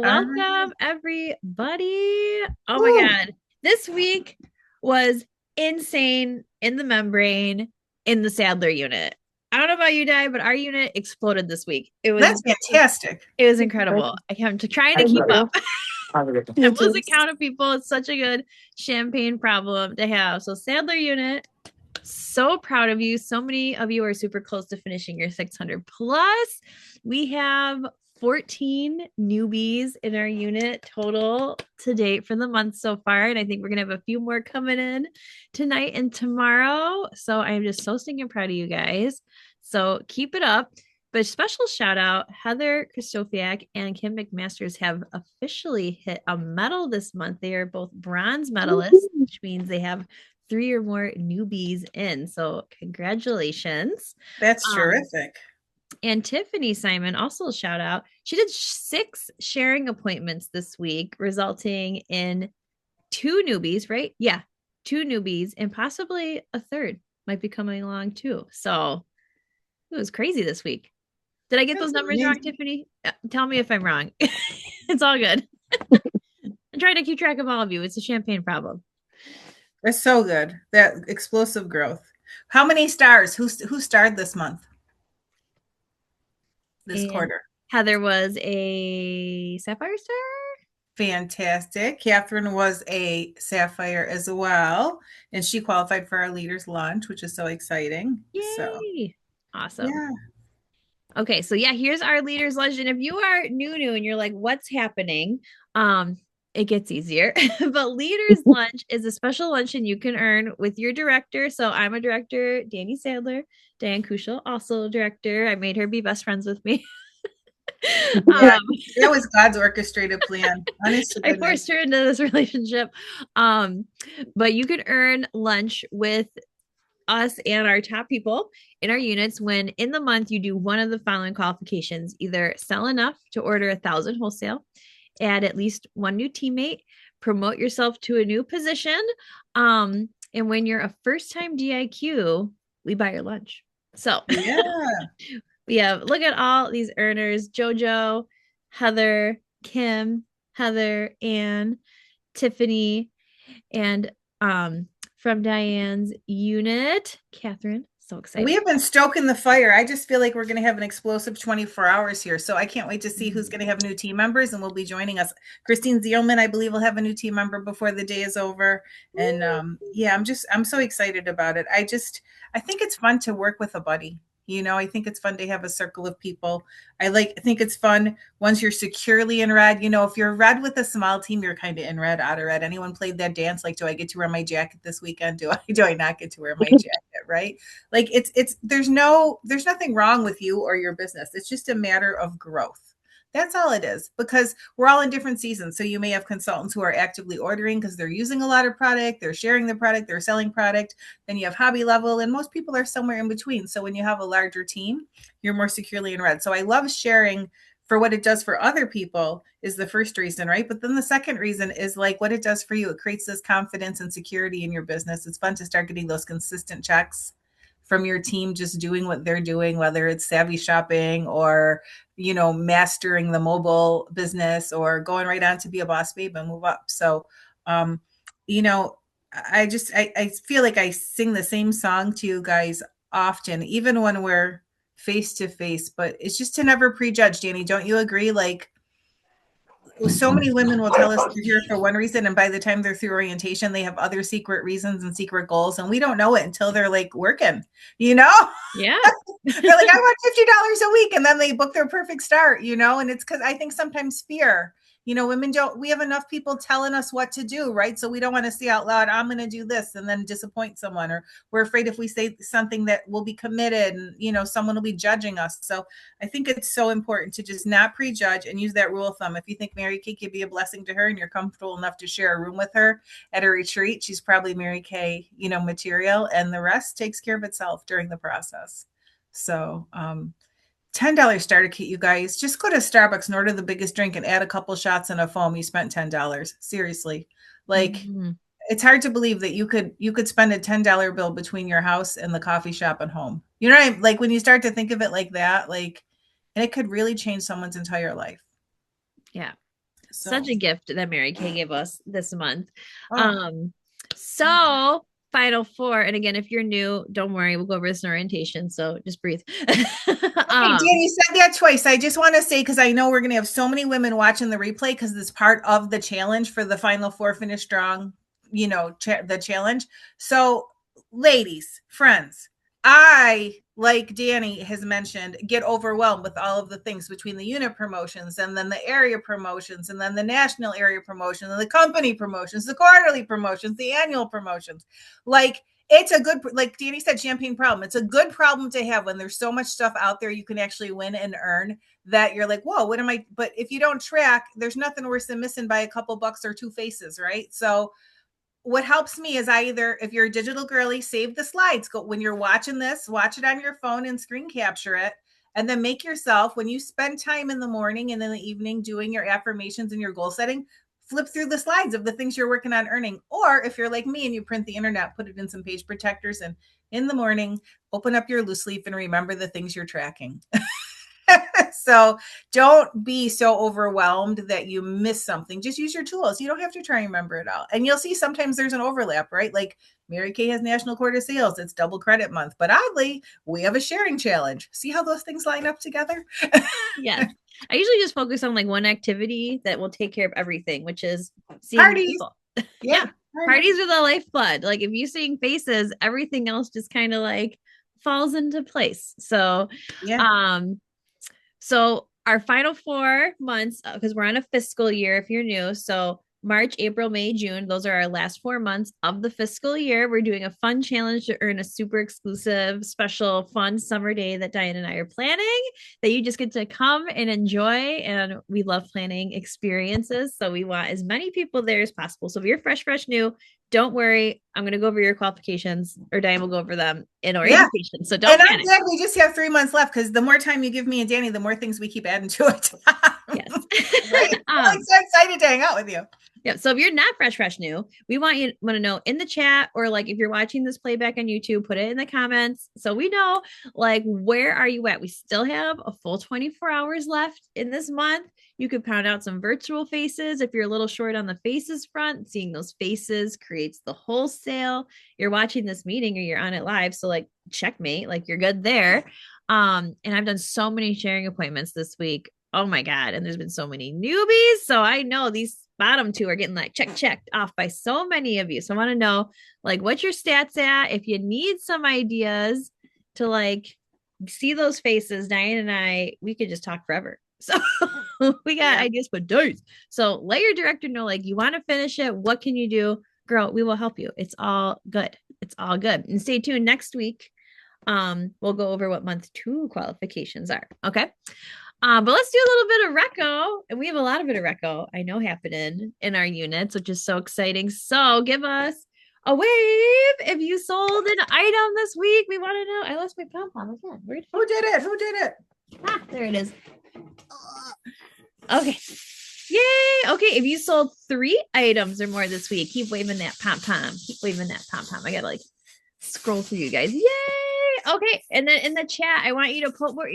So All right. welcome everybody. Oh my Woo. God. This week was insane in the membrane in the Sadler unit. I don't know about you, Di, but our unit exploded this week. It was That's fantastic. it was incredible. I kept trying to keep up. Me I'm too. losing count of people. It's such a good champagne problem to have. So Sadler unit, so proud of you. So many of you are super close to finishing your 600 plus. We have 14 newbies in our unit total to date for the month so far. And I think we're going to have a few more coming in tonight and tomorrow. So I'm just so stinking proud of you guys. So keep it up. But special shout out Heather Krystofiak and Kim McMasters have officially hit a medal this month. They are both bronze medalists, which means they have 3 or more newbies in. So congratulations. That's Um, terrific. and Tiffany Simon, also shout out. She did 6 sharing appointments this week, resulting in 2 newbies, right? Yeah, 2 newbies, and possibly a third might be coming along too. So it was crazy this week. Did I get those That's numbers wrong, amazing. Tiffany? Tell me if I'm wrong. It's all good. I'm trying to keep track of all of you. It's a champagne problem. That's so good. That explosive growth. How many stars? Who starred this month? This And quarter? Heather was a Sapphire Star. Fantastic. Catherine was a Sapphire as well, and she qualified for our leaders lunch, which is so exciting. So Yay. Awesome. yeah. Okay, so yeah, here's our leaders lunch. And if you are new and you're like, what's happening? It gets easier. But leaders lunch is a special luncheon you can earn with your director. So I'm a director, Danny Sadler, Diane Kushel, also a director. I made her be best friends with me. Yeah, um, that was God's orchestrated plan. Honest to I goodness. forced her into this relationship. Um, but you can earn lunch with us and our top people in our units when in the month you do one of the following qualifications: either sell enough to order 1,000 wholesale, add at least one new teammate, promote yourself to a new position, and when you're a first time DIQ, we buy your lunch. So Yeah. we have, look at all these earners: Jojo, Heather, Kim, Heather, Anne, Tiffany, and from Diane's unit, Catherine. So We excited. have been stoking the fire. I just feel like we're going to have an explosive 24 hours here. So I can't wait to see who's going to have new team members and will be joining us. Christine Zielman, I believe, will have a new team member before the day is over. And yeah, I'm so excited about it. I think it's fun to work with a buddy. I think it's fun to have a circle of people. I think it's fun once you're securely in red. If you're red with a small team, you're kind of in red, out of red. Anyone played that dance? Like, do I get to wear my jacket this weekend? Do I not get to wear my jacket? Right? Like there's nothing wrong with you or your business. It's just a matter of growth. That's all it is, because we're all in different seasons. So you may have consultants who are actively ordering because they're using a lot of product, they're sharing the product, they're selling product. Then you have hobby level, and most people are somewhere in between. So when you have a larger team, you're more securely in red. So I love sharing for what it does for other people is the first reason, right? But then the second reason is like what it does for you. It creates this confidence and security in your business. It's fun to start getting those consistent checks from your team just doing what they're doing, whether it's savvy shopping or, mastering the mobile business or going right on to be a boss babe and move up. So, um, you know, I feel like I sing the same song to you guys often, even when we're face to face, but it's just to never prejudge. Danny, don't you agree? Like, so many women will tell us they're here for one reason, and by the time they're through orientation, they have other secret reasons and secret goals, and we don't know it until they're like working, you know Yeah. they're like, I want $50 a week, and then they book their perfect start, and it's because I think sometimes fear, women don't, we have enough people telling us what to do, right? So we don't want to say out loud, I'm going to do this and then disappoint someone, or we're afraid if we say something that will be committed and, someone will be judging us. So I think it's so important to just not prejudge and use that rule of thumb. If you think Mary Kay could be a blessing to her and you're comfortable enough to share a room with her at a retreat, she's probably Mary Kay, material, and the rest takes care of itself during the process. So, $10 starter kit, you guys. Just go to Starbucks and order the biggest drink and add a couple shots and a foam. You spent $10. Seriously. Like, Mhm. it's hard to believe that you could spend a $10 bill between your house and the coffee shop and home. You know what I mean? Like when you start to think of it like that, like, and it could really change someone's entire life. Yeah. So, Such a gift that Mary Kay gave us this month. oh, Um, so Final Four, and again, if you're new, don't worry, we'll go over this in orientation. So just breathe. okay, Dan, you said that twice. I just want to say, because I know we're going to have so many women watching the replay, because it's part of the challenge for the Final Four Finish Strong, the challenge. So, ladies, friends, I, like Danny has mentioned, get overwhelmed with all of the things between the unit promotions and then the area promotions and then the national area promotion and the company promotions, the quarterly promotions, the annual promotions. Like, it's a good, like Danny said, champagne problem. It's a good problem to have when there's so much stuff out there you can actually win and earn that you're like, whoa, what am I? But if you don't track, there's nothing worse than missing by a couple bucks or two faces, right? So what helps me is if you're a digital girly, save the slides. Go when you're watching this, watch it on your phone and screen capture it. And then make yourself, when you spend time in the morning and in the evening doing your affirmations and your goal setting, flip through the slides of the things you're working on earning. Or if you're like me and you print the internet, put it in some page protectors, and in the morning, open up your loose leaf and remember the things you're tracking. So don't be so overwhelmed that you miss something. Just use your tools. You don't have to try and remember it all. And you'll see sometimes there's an overlap, right? Like Mary Kay has National Quarter Sales. It's double credit month. But oddly, we have a sharing challenge. See how those things line up together? Yes. I usually just focus on like one activity that will take care of everything, which is seeing Parties. people. Yeah. Parties are the lifeblood. Like if you seeing faces, everything else just kind of like falls into place. So, Yeah. so our final 4 months, because we're on a fiscal year, if you're new, so March, April, May, June, those are our last 4 months of the fiscal year. We're doing a fun challenge to earn a super exclusive, special, fun summer day that Diane and I are planning that you just get to come and enjoy. And we love planning experiences. So we want as many people there as possible. So if you're fresh new, don't worry. I'm going to go over your qualifications, or Diane will go over them in orientation. So don't And panic. I'm glad we just have 3 months left, because the more time you give me and Danny, the more things we keep adding to it. Yes. Right? I'm so excited to hang out with you. Yeah. So if you're not fresh new, we want to know in the chat, or like if you're watching this playback on YouTube, put it in the comments so we know like where are you at. We still have a full 24 hours left in this month. You could pound out some virtual faces if you're a little short on the faces front. Seeing those faces creates the wholesale. You're watching this meeting or you're on it live, so like checkmate, like you're good there. And I've done so many sharing appointments this week. Oh my God. And there's been so many newbies. So I know these bottom two are getting like checked off by so many of you. So I want to know like what's your stats at? If you need some ideas to like see those faces, Diane and I, we could just talk forever. So we got ideas for days. So let your director know like you want to finish it. What can you do? Girl, we will help you. It's all good. It's all good. And stay tuned next week. We'll go over what month 2 qualifications are. Okay. But let's do a little bit of reco, and we have a lot of it of reco I know happening in our units, which is so exciting. So give us a wave if you sold an item this week. We want to know. I lost my pom pom again. Who did it? Who did it? Ah, there it is. Okay. Yay. Okay. If you sold 3 items or more this week, keep waving that pom pom. Keep waving that pom pom. I gotta like scroll through you guys. Yay. Okay, and then in the chat, I want you to put what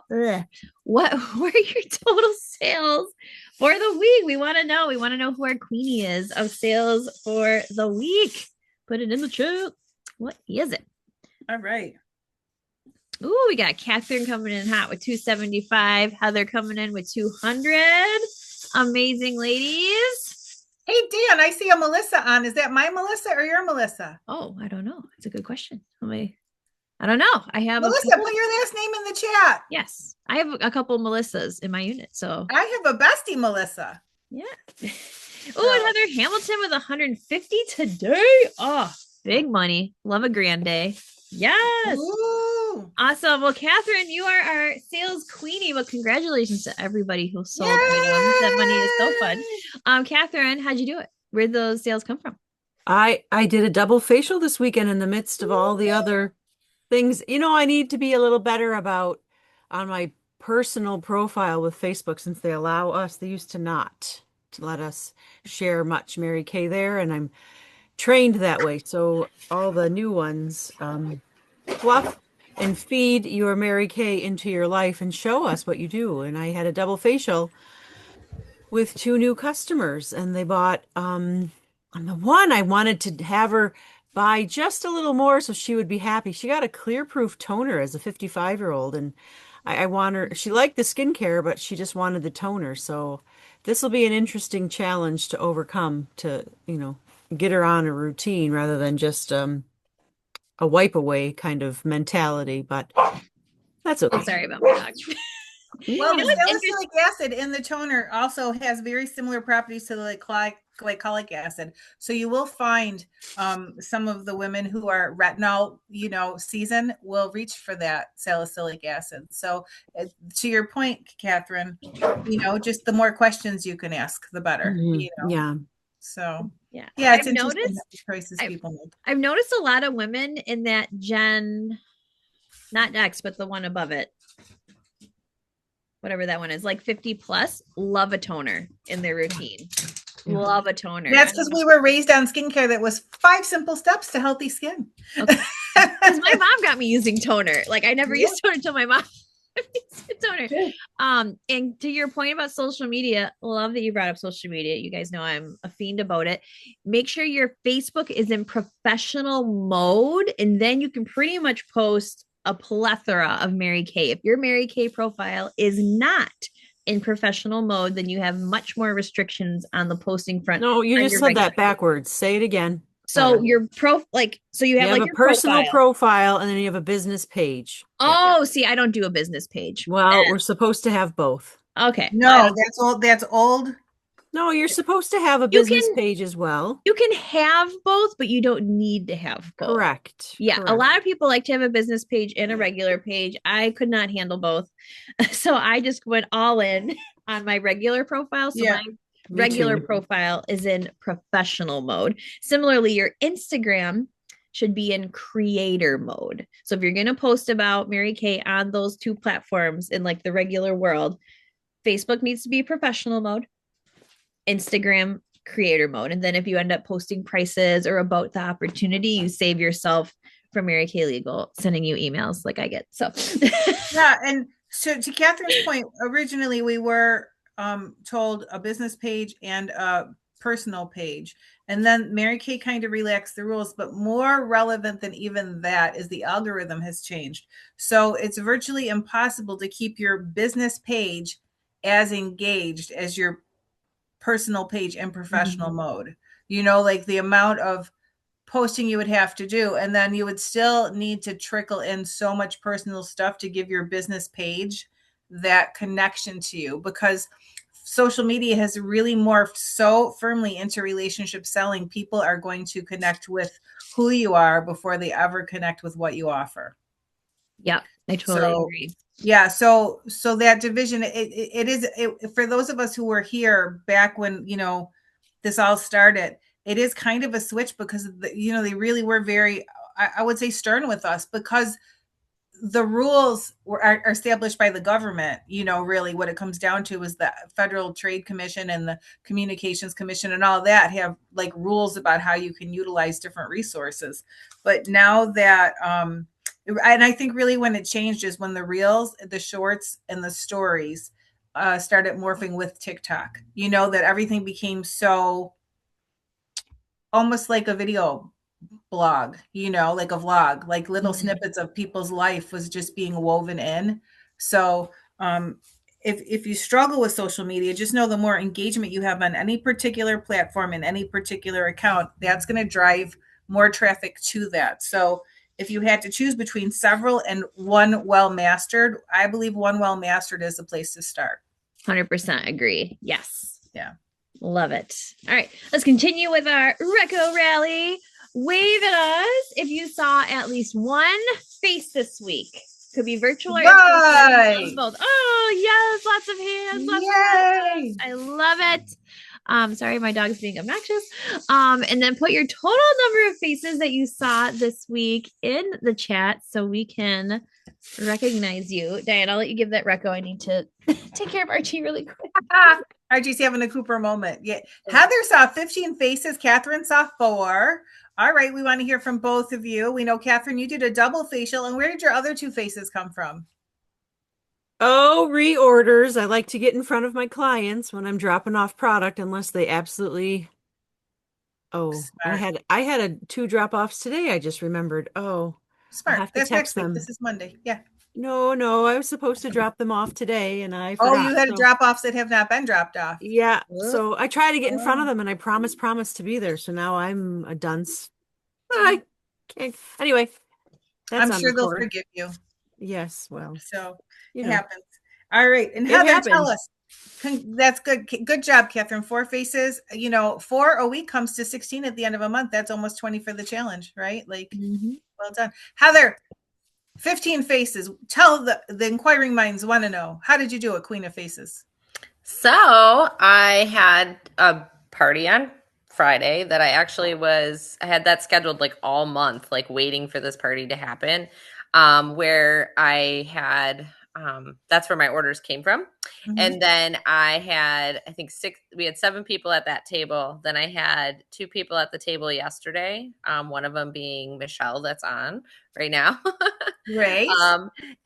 were your total sales for the week? We want to know. We want to know who our queenie is of sales for the week. Put it in the chat. What is it? All right. Ooh, we got Catherine coming in hot with 275. Heather coming in with 200. Amazing ladies. Hey, Dan, I see a Melissa on. Is that my Melissa or your Melissa? Oh, I don't know. It's a good question. I don't know. I have Melissa, put your last name in the chat. Yes, I have a couple Melissas in my unit. So I have a bestie Melissa. Yeah. Oh, and Heather Hamilton with 150 today. Oh, big money. Love a grand day. Yes. Ooh. Awesome. Well, Catherine, you are our sales queenie. Well, congratulations to everybody who sold items. That money is so fun. Catherine, how'd you do it? Where'd those sales come from? I did a double facial this weekend in the midst of all the other things. I need to be a little better about on my personal profile with Facebook, since they allow us, they used to not to let us share much Mary Kay there, and I'm trained that way. So all the new ones fluff and feed your Mary Kay into your life and show us what you do. And I had a double facial with two new customers, and they bought on the one I wanted to have her buy just a little more so she would be happy. She got a clear proof toner as a 55-year-old, and I want her, she liked the skincare, but she just wanted the toner. So this will be an interesting challenge to overcome to, get her on a routine rather than just a wipe away kind of mentality, but that's I'm okay. sorry about my dog. Well, You the know what's interesting? salicylic acid in the toner also has very similar properties to the glycolic acid. So you will find some of the women who are retinol, season will reach for that salicylic acid. So to your point, Catherine, just the more questions you can ask, the better. Yeah. So Yeah, it's interesting the choices people make. I've noticed a lot of women in that not X, but the one above it, whatever that one is, like 50 plus, love a toner in their routine. Yeah. Love a toner. That's because we were raised on skincare that was 5 simple steps to healthy skin. Okay. Because my mom got me using toner. Like I never used toner until my mom used toner. And to your point about social media, love that you brought up social media. You guys know I'm a fiend about it. Make sure your Facebook is in professional mode, and then you can pretty much post a plethora of Mary Kay. If your Mary Kay profile is not in professional mode, then you have much more restrictions on the posting front. No, you just said that backwards. Say it again. So your so you have like a your personal profile and then you have a business page. Oh, see, I don't do a business page. Well, we're supposed to have both. Okay. No, that's old. That's old. No, you're supposed to have a business page as well. You can have both, but you don't need to have both. Correct. Yeah. Correct. A lot of people like to have a business page and a regular page. I could not handle both. So I just went all in on my regular profile. So my regular profile is in professional mode. Similarly, your Instagram should be in creator mode. So if you're going to post about Mary Kay on those two platforms in like the regular world, Facebook needs to be professional mode, Instagram creator mode. And then if you end up posting prices or about the opportunity, you save yourself from Mary Kay Legal sending you emails like I get. So yeah. And so to Catherine's point, originally we were told a business page and a personal page. And then Mary Kay kind of relaxed the rules, but more relevant than even that is the algorithm has changed. So it's virtually impossible to keep your business page as engaged as your personal page in professional mode. Like the amount of posting you would have to do, and then you would still need to trickle in so much personal stuff to give your business page that connection to you, because social media has really morphed so firmly into relationship selling. People are going to connect with who you are before they ever connect with what you offer. Yeah, I totally agree. Yeah, so that division, it is for those of us who were here back when this all started. It is kind of a switch because they really were very, I would say, stern with us, because the rules are established by the government. Really what it comes down to is the Federal Trade Commission and the Communications Commission and all that have like rules about how you can utilize different resources. But now that and I think really when it changed is when the reels, the shorts, and the stories started morphing with TikTok. That everything became so almost like a video blog, like a vlog, like little snippets of people's life was just being woven in. So if you struggle with social media, just know the more engagement you have on any particular platform in any particular account, that's going to drive more traffic to that. So if you had to choose between several and one well mastered, I believe one well mastered is the place to start. 100% agree. Yes. Yeah. Love it. All right, let's continue with our Reco rally. Wave at us if you saw at least one face this week. Could be virtual or both. Oh, yes, lots of hands. Lots of hands. I love it. Sorry, my dog's being obnoxious. And then put your total number of faces that you saw this week in the chat so we can recognize you. Diane, I'll let you give that reco. I need to take care of Archie really quick. Archie's having a Cooper moment. Yeah. Heather saw 15 faces. Catherine saw 4. All right. We want to hear from both of you. We know, Catherine, you did a double facial. And where did your other 2 faces come from? Oh, reorders. I like to get in front of my clients when I'm dropping off product unless they absolutely. Oh, and Smart. I had two drop-offs today. I just remembered. Oh, I'll Smart. have to That's text next week. them. This is Monday. Yeah. No, no, I was supposed to drop them off today and I Oh, forgot. you had So, drop-offs that have not been dropped off. yeah, Oh. so I try to get in front of them and I promise to be there. So now I'm a dunce. I can't. Anyway, that's I'm on sure they'll record. forgive you. Yes, well, So you it know, happens. All right. And it Heather, tell happens. us. That's good. Good job, Catherine. 4 faces. 4 a week comes to 16 at the end of a month. That's almost 20 for the challenge, right? Like, well done. Heather, 15 faces. Tell the inquiring minds want to know. How did you do it, Queen of Faces? So I had a party on Friday that I had that scheduled like all month, like waiting for this party to happen. Where I had, that's where my orders came from. And then I think we had 7 people at that table. Then I had 2 people at the table yesterday. One of them being Michelle, that's on right now. Great.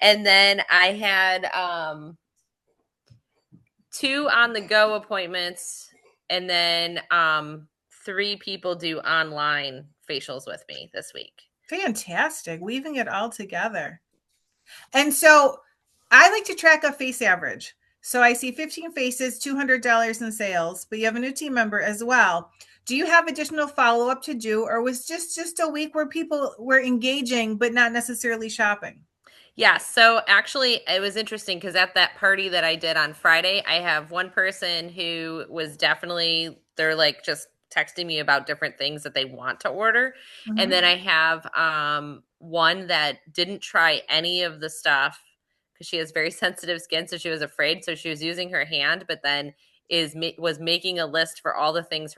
And then I had, 2 on the go appointments, and then 3 people do online facials with me this week. Fantastic. Weaving it all together. And so I like to track a face average. So I see 15 faces, $200 in sales, but you have a new team member as well. Do you have additional follow-up to do, or was just a week where people were engaging but not necessarily shopping? Yeah, so actually it was interesting because at that party that I did on Friday, I have one person who was they're like just texting me about different things that they want to order. And then I have one that didn't try any of the stuff because she has very sensitive skin, so she was afraid. So she was using her hand, but then was making a list for all the things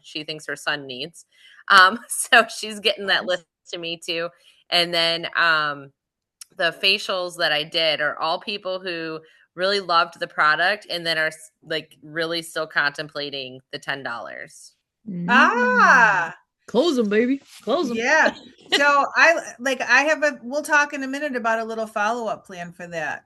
she thinks her son needs. So she's getting that list to me too. And then the facials that I did are all people who really loved the product and then are like really still contemplating the $10. Ah, Close them, baby. Close them. yeah. So we'll talk in a minute about a little follow-up plan for that,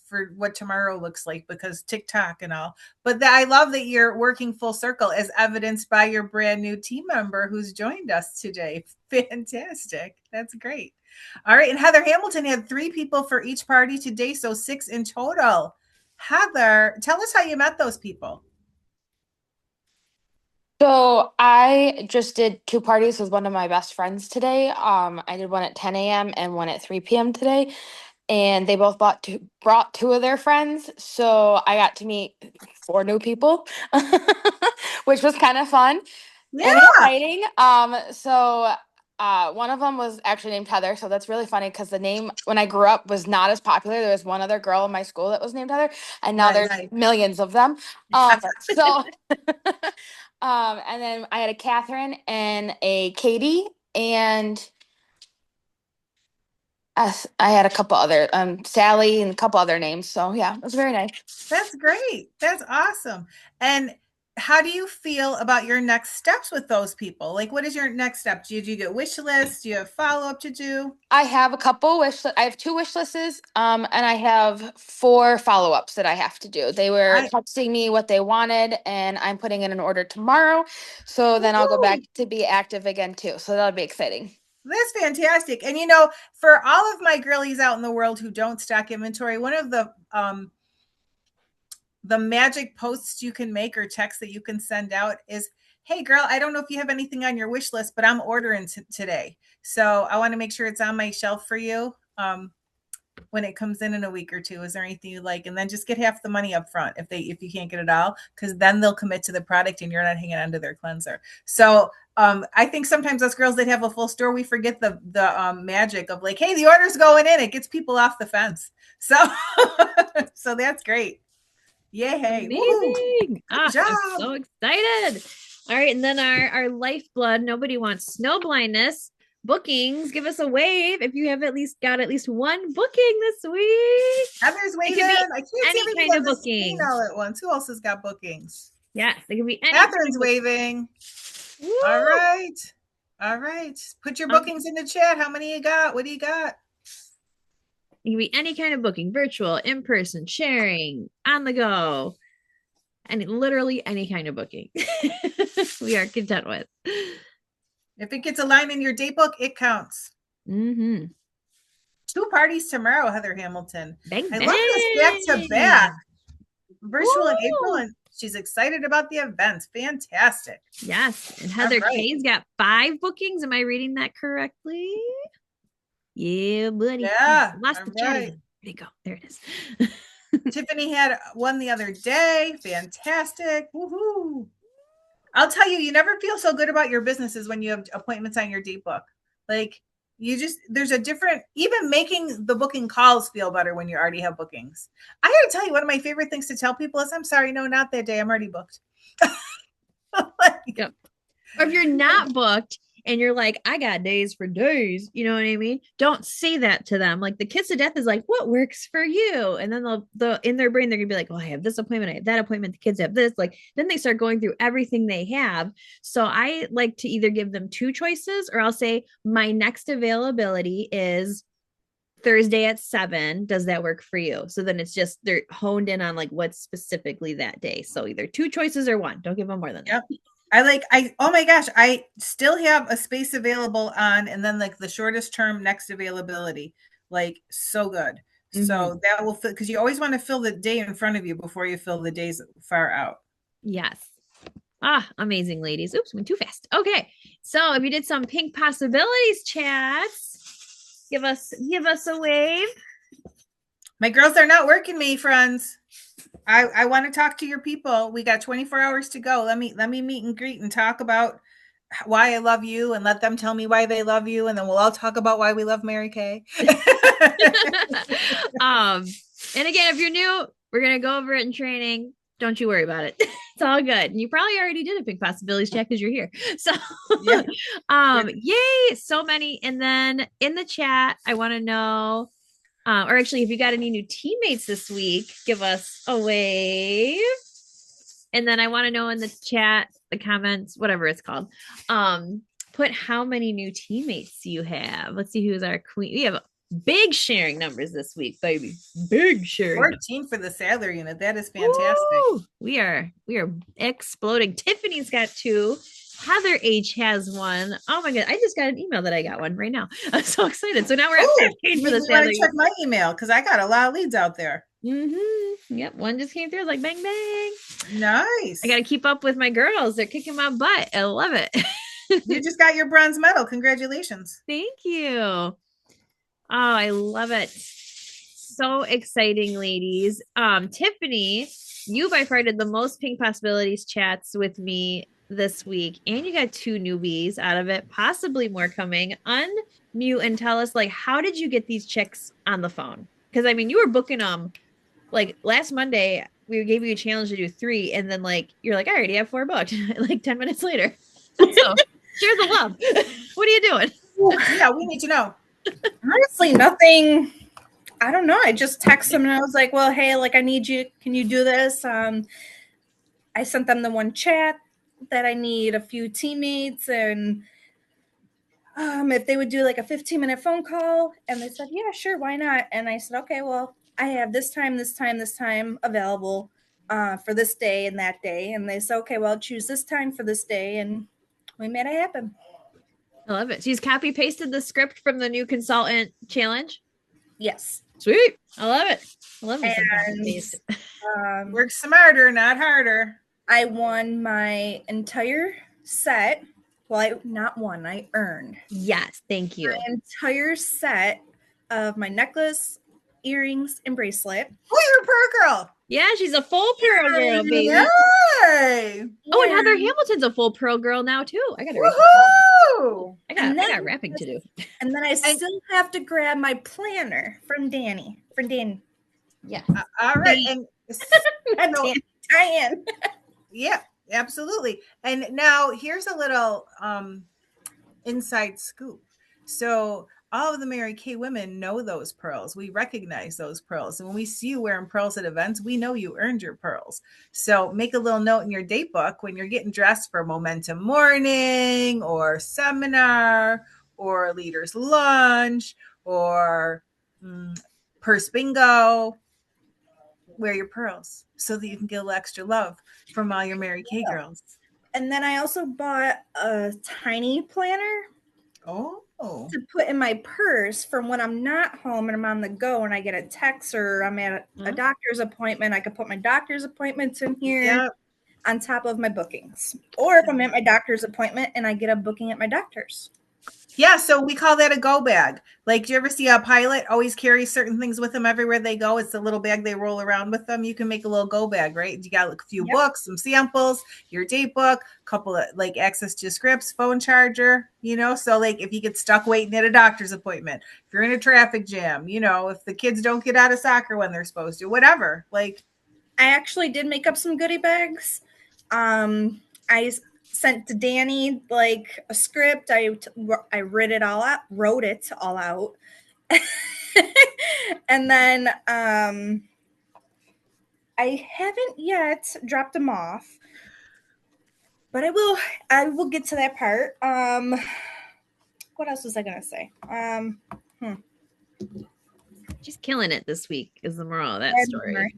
for what tomorrow looks like because TikTok and all. But I love that you're working full circle as evidenced by your brand new team member who's joined us today. Fantastic. That's great. All right. And Heather Hamilton had 3 people for each party today, so 6 in total. Heather, tell us how you met those people. So I just did 2 parties with one of my best friends today. I did one at 10 a.m. and one at 3 p.m. today, and they both brought 2 of their friends. So I got to meet 4 new people, which was kind of fun and Yeah. exciting. One of them was actually named Heather, so that's really funny because the name when I grew up was not as popular. There was one other girl in my school that was named Heather, and now there's Nice. millions of them. So and then I had a Catherine and a Katie, and I had a couple other Sally and a couple other names. So yeah, it was very nice. That's great. That's awesome. And how do you feel about your next steps with those people? Like, what is your next step? Do you get wish lists? Do you have follow up to do? I have a couple I have 2 wish lists, and I have 4 follow ups that I have to do. They were I texting me what they wanted, and I'm putting in an order tomorrow. So then I'll go back to be active again too. So that'll be exciting. That's fantastic. And for all of my girlies out in the world who don't stock inventory, one of the magic posts you can make or text that you can send out is, hey girl, I don't know if you have anything on your wish list, but I'm ordering today. So I want to make sure it's on my shelf for you. When it comes in a week or two, is there anything you like? And then just get half the money up front if you can't get it all, because then they'll commit to the product and you're not hanging on to their cleanser. So I think sometimes us girls that have a full store, we forget the magic of like, hey, the order's going in. It gets people off the fence. So so that's great. Yay. Amazing. Good job. I'm so excited. All right. And then our lifeblood, nobody wants snow blindness. Bookings, give us a wave if you have at least one booking this week. Heather's waving. It I could can't be see any everybody kind on of the booking. screen all at once. Who else has got bookings? Yes, it can be any. Catherine's waving. Woo! All right. All right. Put your bookings in the chat. How many you got? What do you got? It can be any kind of booking, virtual, in person, sharing, on the go, and literally any kind of booking we are content with. If it gets a line in your date book, it counts. Mm-hmm. 2 parties tomorrow, Heather Hamilton. Bang, I bang. love this back to back. Virtual in April, Woo! and she's excited about the events. Fantastic. Yes. And Heather right. K's got 5 bookings. Am I reading that correctly? Yeah, buddy. Yeah. Lost the chat right. again. Where'd it go? There it is. Tiffany had one the other day. Fantastic. Woohoo. I'll tell you, you never feel so good about your businesses when you have appointments on your date book. Like, you just, there's a different, even making the booking calls feel better when you already have bookings. I gotta tell you, one of my favorite things to tell people is, I'm sorry, no, not that day. I'm already booked. Like, Yep. Or if you're not booked and you're like, I got days for days, you know what I mean? Don't say that to them. Like the kiss of death is like, what works for you? And then they'll in their brain, they're gonna be like, oh, I have this appointment, I have that appointment, the kids have this. Like, then they start going through everything they have. So I like to either give them 2 choices, or I'll say, my next availability is Thursday at 7. Does that work for you? So then it's just they're honed in on like what's specifically that day. So either 2 choices or 1. Don't give them more than that. Oh my gosh, I still have a space available on, and then like the shortest term next availability, like so good. Mm-hmm. So that will fit, because you always want to fill the day in front of you before you fill the days far out. Yes. Ah, amazing, ladies. Oops, went too fast. Okay. So if you did some pink possibilities chats, give us a wave. My girls are not working me, friends. I want to talk to your people. We got 24 hours to go. Let me meet and greet and talk about why I love you, and let them tell me why they love you, and then we'll all talk about why we love Mary Kay. And again, if you're new, we're gonna go over it in training. Don't you worry about it. It's all good. And you probably already did a big possibilities check because you're here. So yeah. Yay, so many. And then in the chat, I want to know, or actually, if you got any new teammates this week, give us a wave. And then I want to know in the chat, the comments, whatever it's called, put how many new teammates you have. Let's see who's our queen. We have big sharing numbers this week, baby. Big sharing. 14 for the Sadler unit. That is fantastic. Woo! We are exploding. Tiffany's got 2. Heather H has 1. Oh my god! I just got an email that I got one right now. I'm so excited. So now we're at 15 for the Sadler. Check my email because I got a lot of leads out there. Mm-hmm. Yep, one just came through. Like bang bang. Nice. I got to keep up with my girls. They're kicking my butt. I love it. You just got your bronze medal. Congratulations. Thank you. Oh, I love it. So exciting, ladies. Tiffany, you by far did the most pink possibilities chats with me this week, and you got 2 newbies out of it, possibly more coming. Unmute and tell us, like, how did you get these chicks on the phone? Because I mean, you were booking them like last Monday. We gave you a challenge to do 3, and then like you're like, I already have 4 booked. Like 10 minutes later. So share the love. What are you doing? Yeah, we need to know. Honestly, nothing. I don't know. I just texted them and I was like, well, hey, like I need you. Can you do this? I sent them the one chat that I need a few teammates, and if they would do like a 15-minute phone call, and they said, yeah, sure, why not? And I said, okay, well, I have this time available for this day and that day. And they said, okay, well, choose this time for this day. And we made it happen. I love it. She's copy pasted the script from the new consultant challenge. Yes. Sweet. I love it. I love it. Work smarter, not harder. I won my entire set. Well, I earned. Yes, thank you. My entire set of my necklace, earrings, and bracelet. Oh, you're a pearl girl. Yeah, she's a full pearl girl, baby. Yay. Oh, and Heather Hamilton's a full pearl girl now too. I got wrapping to do. And then I still have to grab my planner from Danny. Yeah. All right. And Diane. Yeah, absolutely. And now here's a little inside scoop. So all of the Mary Kay women know those pearls. We recognize those pearls. And when we see you wearing pearls at events, we know you earned your pearls. So make a little note in your date book when you're getting dressed for Momentum Morning or seminar or leader's lunch or purse bingo. Wear your pearls so that you can get a little extra love from all your Mary Kay girls. And then I also bought a tiny planner Oh. to put in my purse for when I'm not home and I'm on the go and I get a text or I'm at a doctor's appointment. I could put my doctor's appointments in here on top of my bookings. Or if I'm at my doctor's appointment and I get a booking at my doctor's. Yeah, so we call that a go bag. Like, do you ever see a pilot always carry certain things with them everywhere they go? It's the little bag they roll around with them. You can make a little go bag, right? You got a few books, some samples, your date book, a couple of like access to scripts, phone charger, So like if you get stuck waiting at a doctor's appointment, if you're in a traffic jam, if the kids don't get out of soccer when they're supposed to, whatever. Like, I actually did make up some goodie bags. I sent to Danny like a script. I wrote it all out. And then I haven't yet dropped them off, but I will get to that part. What else was I gonna say? She's killing it this week is the moral of that story.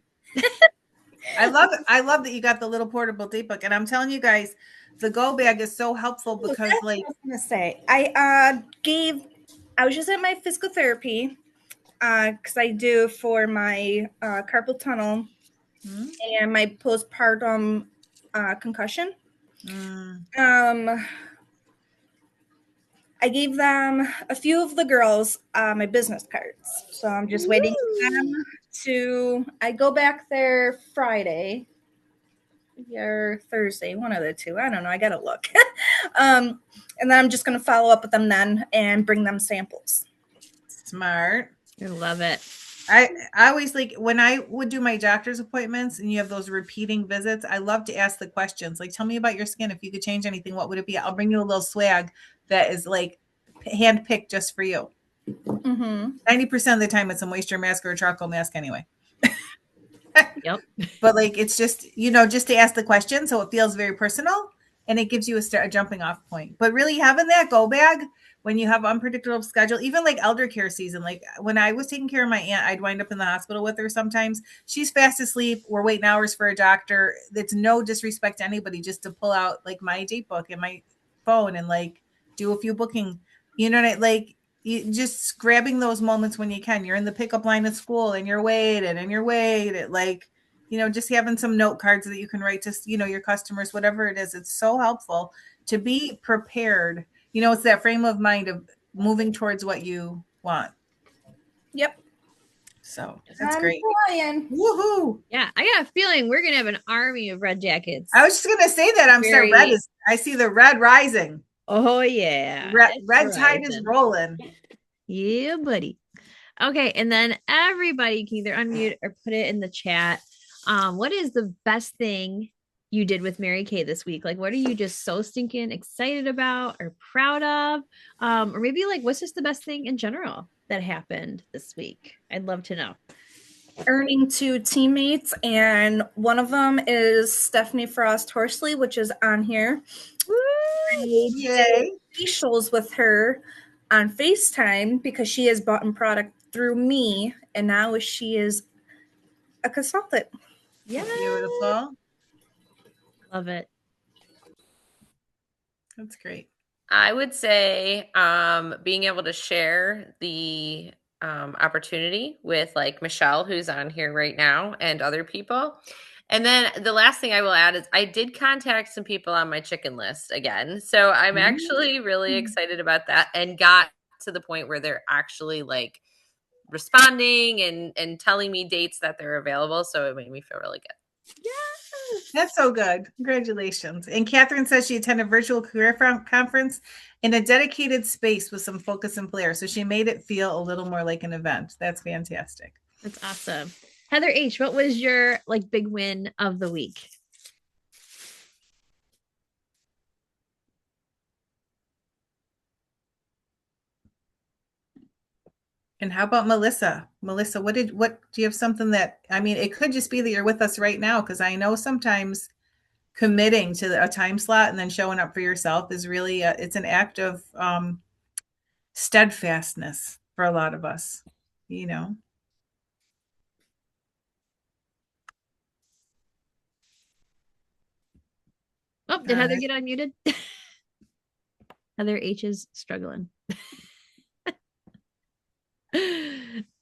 I love it. I love that you got the little portable date book. And I'm telling you guys, the go bag is so helpful because like I was gonna say I was just at my physical therapy because I do for my carpal tunnel and my postpartum concussion. I gave them a few of the girls my business cards. So I'm just waiting for them I go back there Friday or Thursday, one of the two. I don't know. I got to look. And then I'm just going to follow up with them then and bring them samples. Smart. I love it. I always like when I would do my doctor's appointments and you have those repeating visits, I love to ask the questions. Like, tell me about your skin. If you could change anything, what would it be? I'll bring you a little swag that is like handpicked just for you. 90% of the time it's a moisture mask or a charcoal mask anyway. Yep. But like, it's just, just to ask the question. So it feels very personal and it gives you a jumping off point. But really having that go bag when you have unpredictable schedule, even like elder care season, like when I was taking care of my aunt, I'd wind up in the hospital with her sometimes. She's fast asleep. We're waiting hours for a doctor. It's no disrespect to anybody, just to pull out like my date book and my phone and like do a few booking, like you just grabbing those moments when you can. You're in the pickup line at school and you're waiting, like, just having some note cards that you can write to, your customers, whatever it is. It's so helpful to be prepared. It's that frame of mind of moving towards what you want. Yep. So that's great. Trying. Woohoo. Yeah, I got a feeling we're going to have an army of red jackets. I was just going to say that. I see the red rising. Oh, yeah. Red tide is rolling. Yeah, buddy. Okay, and then everybody can either unmute or put it in the chat. What is the best thing you did with Mary Kay this week? Like, what are you just so stinking excited about or proud of? Or maybe like, what's just the best thing in general that happened this week? I'd love to know. Earning 2 teammates, and one of them is Stephanie Frost Horsley, which is on here. I did facials with her on FaceTime because she has bought product through me, and now she is a consultant. Yeah, beautiful. Love it. That's great. I would say being able to share the opportunity with like Michelle, who's on here right now, and other people. And then the last thing I will add is I did contact some people on my chicken list again. So I'm actually really excited about that, and got to the point where they're actually like responding and telling me dates that they're available. So it made me feel really good. Yes, that's so good. Congratulations. And Catherine says she attended a virtual career conference in a dedicated space with some focus and flair. So she made it feel a little more like an event. That's fantastic. That's awesome. Heather H., what was your like big win of the week? And how about Melissa? Melissa, what do you have something that, I mean, it could just be that you're with us right now, because I know sometimes committing to a time slot and then showing up for yourself is really, it's an act of steadfastness for a lot of us, Oh, did All Heather right. get unmuted? Heather H is struggling.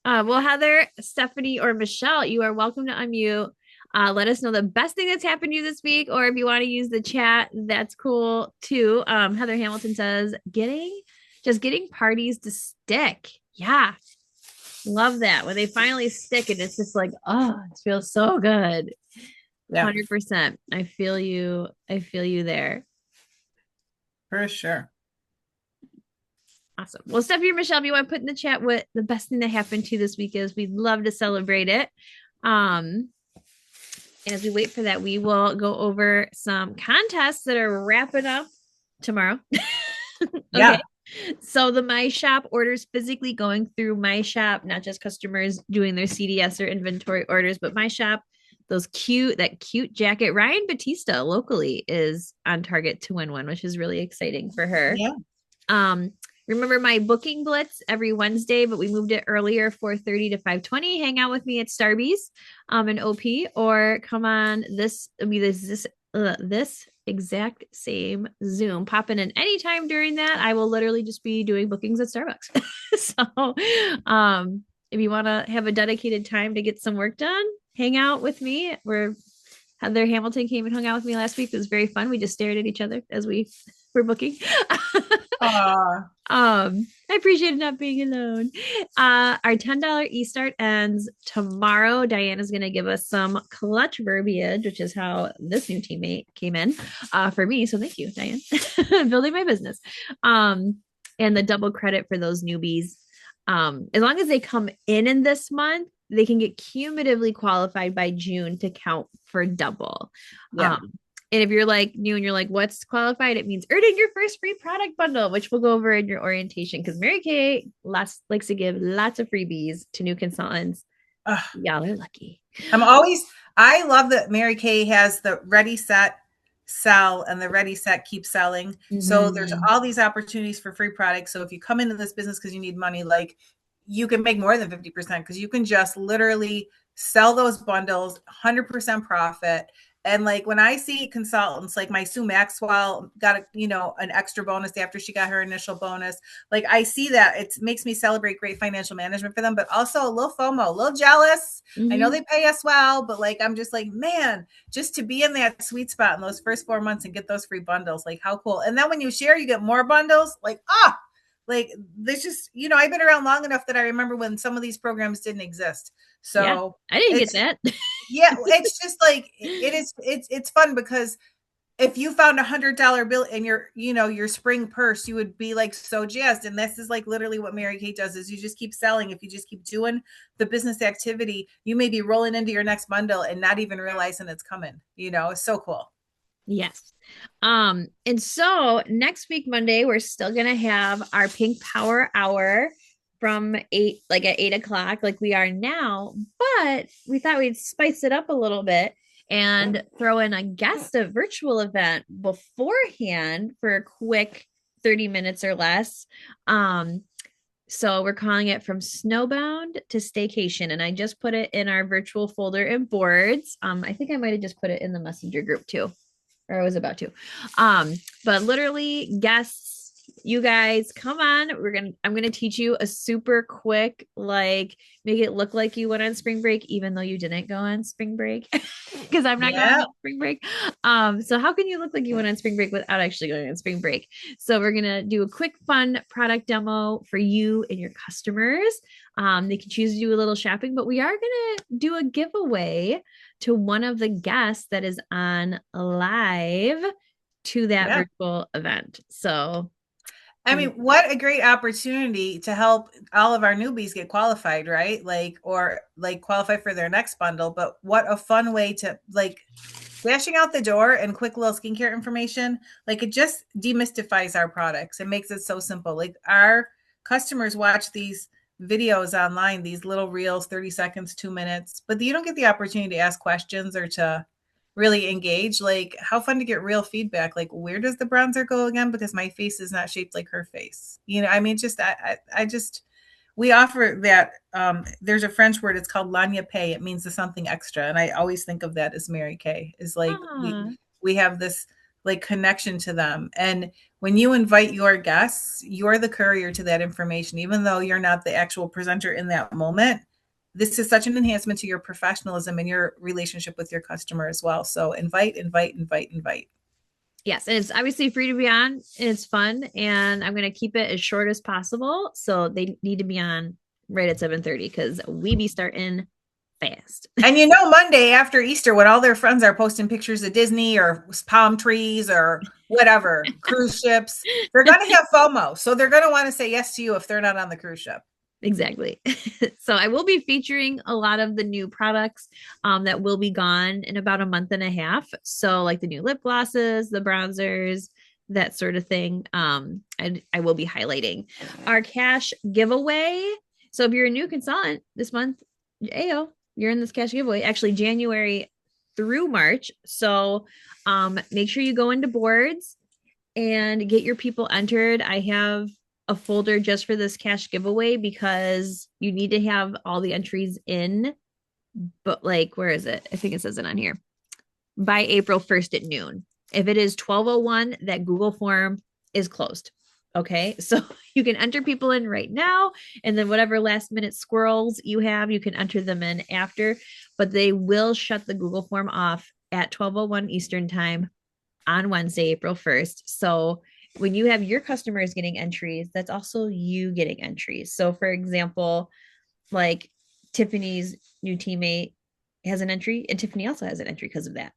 Well, Heather, Stephanie, or Michelle, you are welcome to unmute. Let us know the best thing that's happened to you this week, or if you want to use the chat, that's cool too. Heather Hamilton says, getting parties to stick. Yeah. Love that. When they finally stick and it's just like, oh, it feels so good. Yeah, 100%. I feel you. I feel you there. for sure. Awesome. Well, Stephanie or Michelle, if you want to put in the chat what the best thing that happened to you this week is, we'd love to celebrate it. And as we wait for that, we will go over some contests that are wrapping up tomorrow. Okay. Yeah. So the My Shop orders physically going through My Shop, not just customers doing their CDS or inventory orders, but My Shop, that cute jacket. Ryan Batista locally is on target to win one, which is really exciting for her. Yeah. Remember my booking blitz every Wednesday, but we moved it earlier, 4:30 to 5:20. Hang out with me at Starbucks, in OP, or come on this exact same Zoom. Pop in anytime during that. I will literally just be doing bookings at Starbucks. So, if you want to have a dedicated time to get some work done, hang out with me. Heather Hamilton came and hung out with me last week. It was very fun. We just stared at each other as we were booking. I appreciated not being alone. Our $10 e-start ends tomorrow. Diana's going to give us some clutch verbiage, which is how this new teammate came in for me. So thank you, Diane. Building my business. And the double credit for those newbies. As long as they come in this month, they can get cumulatively qualified by June to count for double. Yeah. And if you're like new and you're like, what's qualified? It means earning your first free product bundle, which we'll go over in your orientation, because Mary Kay likes to give lots of freebies to new consultants. Y'all are lucky. I love that Mary Kay has the ready, set, sell, and the ready, set, keep selling. Mm-hmm. So there's all these opportunities for free products. So if you come into this business because you need money, like you can make more than 50% because you can just literally sell those bundles, 100% profit. And like when I see consultants like my Sue Maxwell got an extra bonus after she got her initial bonus, like I see that it makes me celebrate great financial management for them, but also a little FOMO, a little jealous. Mm-hmm. I know they pay us well, but like I'm just like, man, just to be in that sweet spot in those first 4 months and get those free bundles, like how cool. And then when you share, you get more bundles, like like there's just, I've been around long enough that I remember when some of these programs didn't exist. So yeah, I didn't get that. Yeah, it's just like it's fun because if you found $100 bill in your spring purse, you would be like so jazzed. And this is like literally what Mary Kay does is you just keep selling. If you just keep doing the business activity, you may be rolling into your next bundle and not even realizing it's coming. It's so cool. Yes. And so next week, Monday, we're still going to have our Pink Power Hour from at 8 o'clock, like we are now, but we thought we'd spice it up a little bit and throw in a virtual event beforehand for a quick 30 minutes or less. So we're calling it From Snowbound to Staycation. And I just put it in our virtual folder and boards. I think I might've just put it in the messenger group too, or I was about to, but literally guests, you guys come on. I'm going to teach you a super quick, like make it look like you went on spring break, even though you didn't go on spring break because I'm not going on spring break. So how can you look like you went on spring break without actually going on spring break? So we're going to do a quick, fun product demo for you and your customers. They can choose to do a little shopping, but we are going to do a giveaway to one of the guests that is on live to that virtual event. So I mean, what a great opportunity to help all of our newbies get qualified, right? Or qualify for their next bundle. But what a fun way to flashing out the door and quick little skincare information. Like it just demystifies our products. It makes it so simple. Like our customers watch these videos online, these little reels, 30 seconds, 2 minutes, but you don't get the opportunity to ask questions or to really engage. Like how fun to get real feedback. Like where does the bronzer go again? Because my face is not shaped like her face. I mean, we offer that. There's a French word. It's called Lagna Pay. It means the something extra. And I always think of that as Mary Kay is like, we have this like connection to them. And when you invite your guests, you're the courier to that information, even though you're not the actual presenter in that moment. This is such an enhancement to your professionalism and your relationship with your customer as well. So invite, invite, invite, invite. Yes, and it's obviously free to be on, and it's fun, and I'm going to keep it as short as possible. So they need to be on right at 7:30 because we be starting fast. And Monday after Easter, when all their friends are posting pictures of Disney or palm trees or whatever, cruise ships, they're going to have FOMO. So they're going to want to say yes to you if they're not on the cruise ship. Exactly. So I will be featuring a lot of the new products that will be gone in about a month and a half. So like the new lip glosses, the bronzers, that sort of thing. I will be highlighting our cash giveaway. So if you're a new consultant this month, Ayo, you're in this cash giveaway, actually January through March. So make sure you go into boards and get your people entered. I have a folder just for this cash giveaway because you need to have all the entries in, but like, where is it? I think it says it on here, by April 1st at noon. If it is 12:01, that Google form is closed. Okay. So you can enter people in right now, and then whatever last minute squirrels you have, you can enter them in after, but they will shut the Google form off at 12:01 Eastern time on Wednesday, April 1st. So when you have your customers getting entries, that's also you getting entries. So for example, like Tiffany's new teammate has an entry, and Tiffany also has an entry because of that.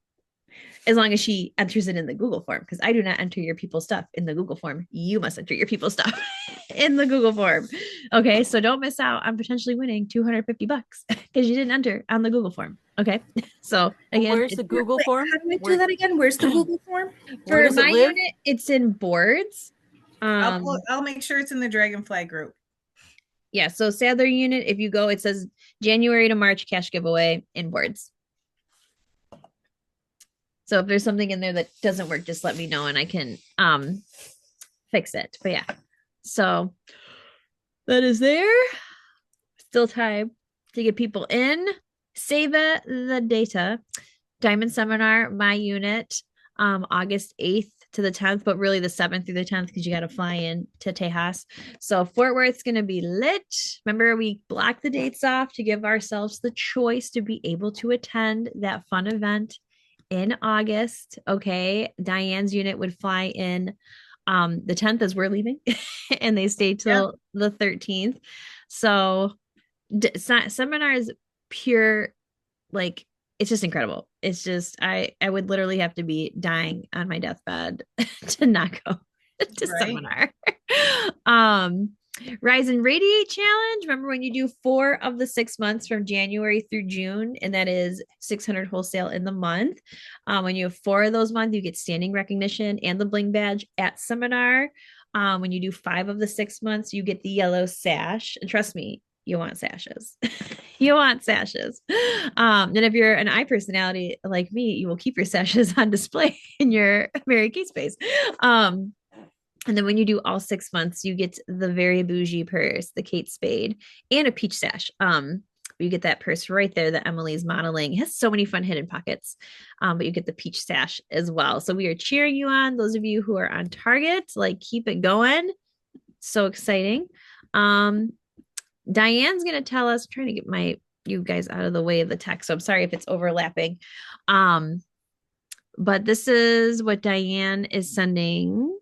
As long as she enters it in the Google form, because I do not enter your people's stuff in the Google form. You must enter your people's stuff in the Google form. Okay. So don't miss out on potentially winning $250 because you didn't enter on the Google form. Okay. So again, where's the Google form? How do we do that again? Where's the Google form? For does it my live? unit, it's in boards. I'll make sure it's in the Dragonfly group. Yeah. So Sadler unit, if you go, it says January to March cash giveaway in boards. So if there's something in there that doesn't work, just let me know and I can fix it. But yeah, so that is there. Still time to get people in. Save it, the data. Diamond Seminar, my unit, August 8th to the 10th, but really the 7th through the 10th because you got to fly in to Tejas. So Fort Worth's going to be lit. Remember, we blocked the dates off to give ourselves the choice to be able to attend that fun event in August. Okay. Diane's unit would fly in the 10th as we're leaving and they stay till the 13th. So seminar is pure, like, it's just incredible. It's just, I would literally have to be dying on my deathbed to not go to seminar. Rise and Radiate Challenge. Remember when you do 4 of the 6 months from January through June, and that is 600 wholesale in the month. When you have 4 of those months, you get standing recognition and the bling badge at seminar. When you do 5 of the 6 months, you get the yellow sash. And trust me, you want sashes. You want sashes. And if you're an eye personality like me, you will keep your sashes on display in your Mary Kay space. And then when you do all 6 months, you get the very bougie purse, the Kate Spade, and a peach sash. You get that purse right there that Emily's modeling. It has so many fun hidden pockets, but you get the peach sash as well. So we are cheering you on. Those of you who are on target, like, keep it going. So exciting. Diane's going to tell us, I'm trying to get you guys out of the way of the text. So I'm sorry if it's overlapping. But this is what Diane is sending.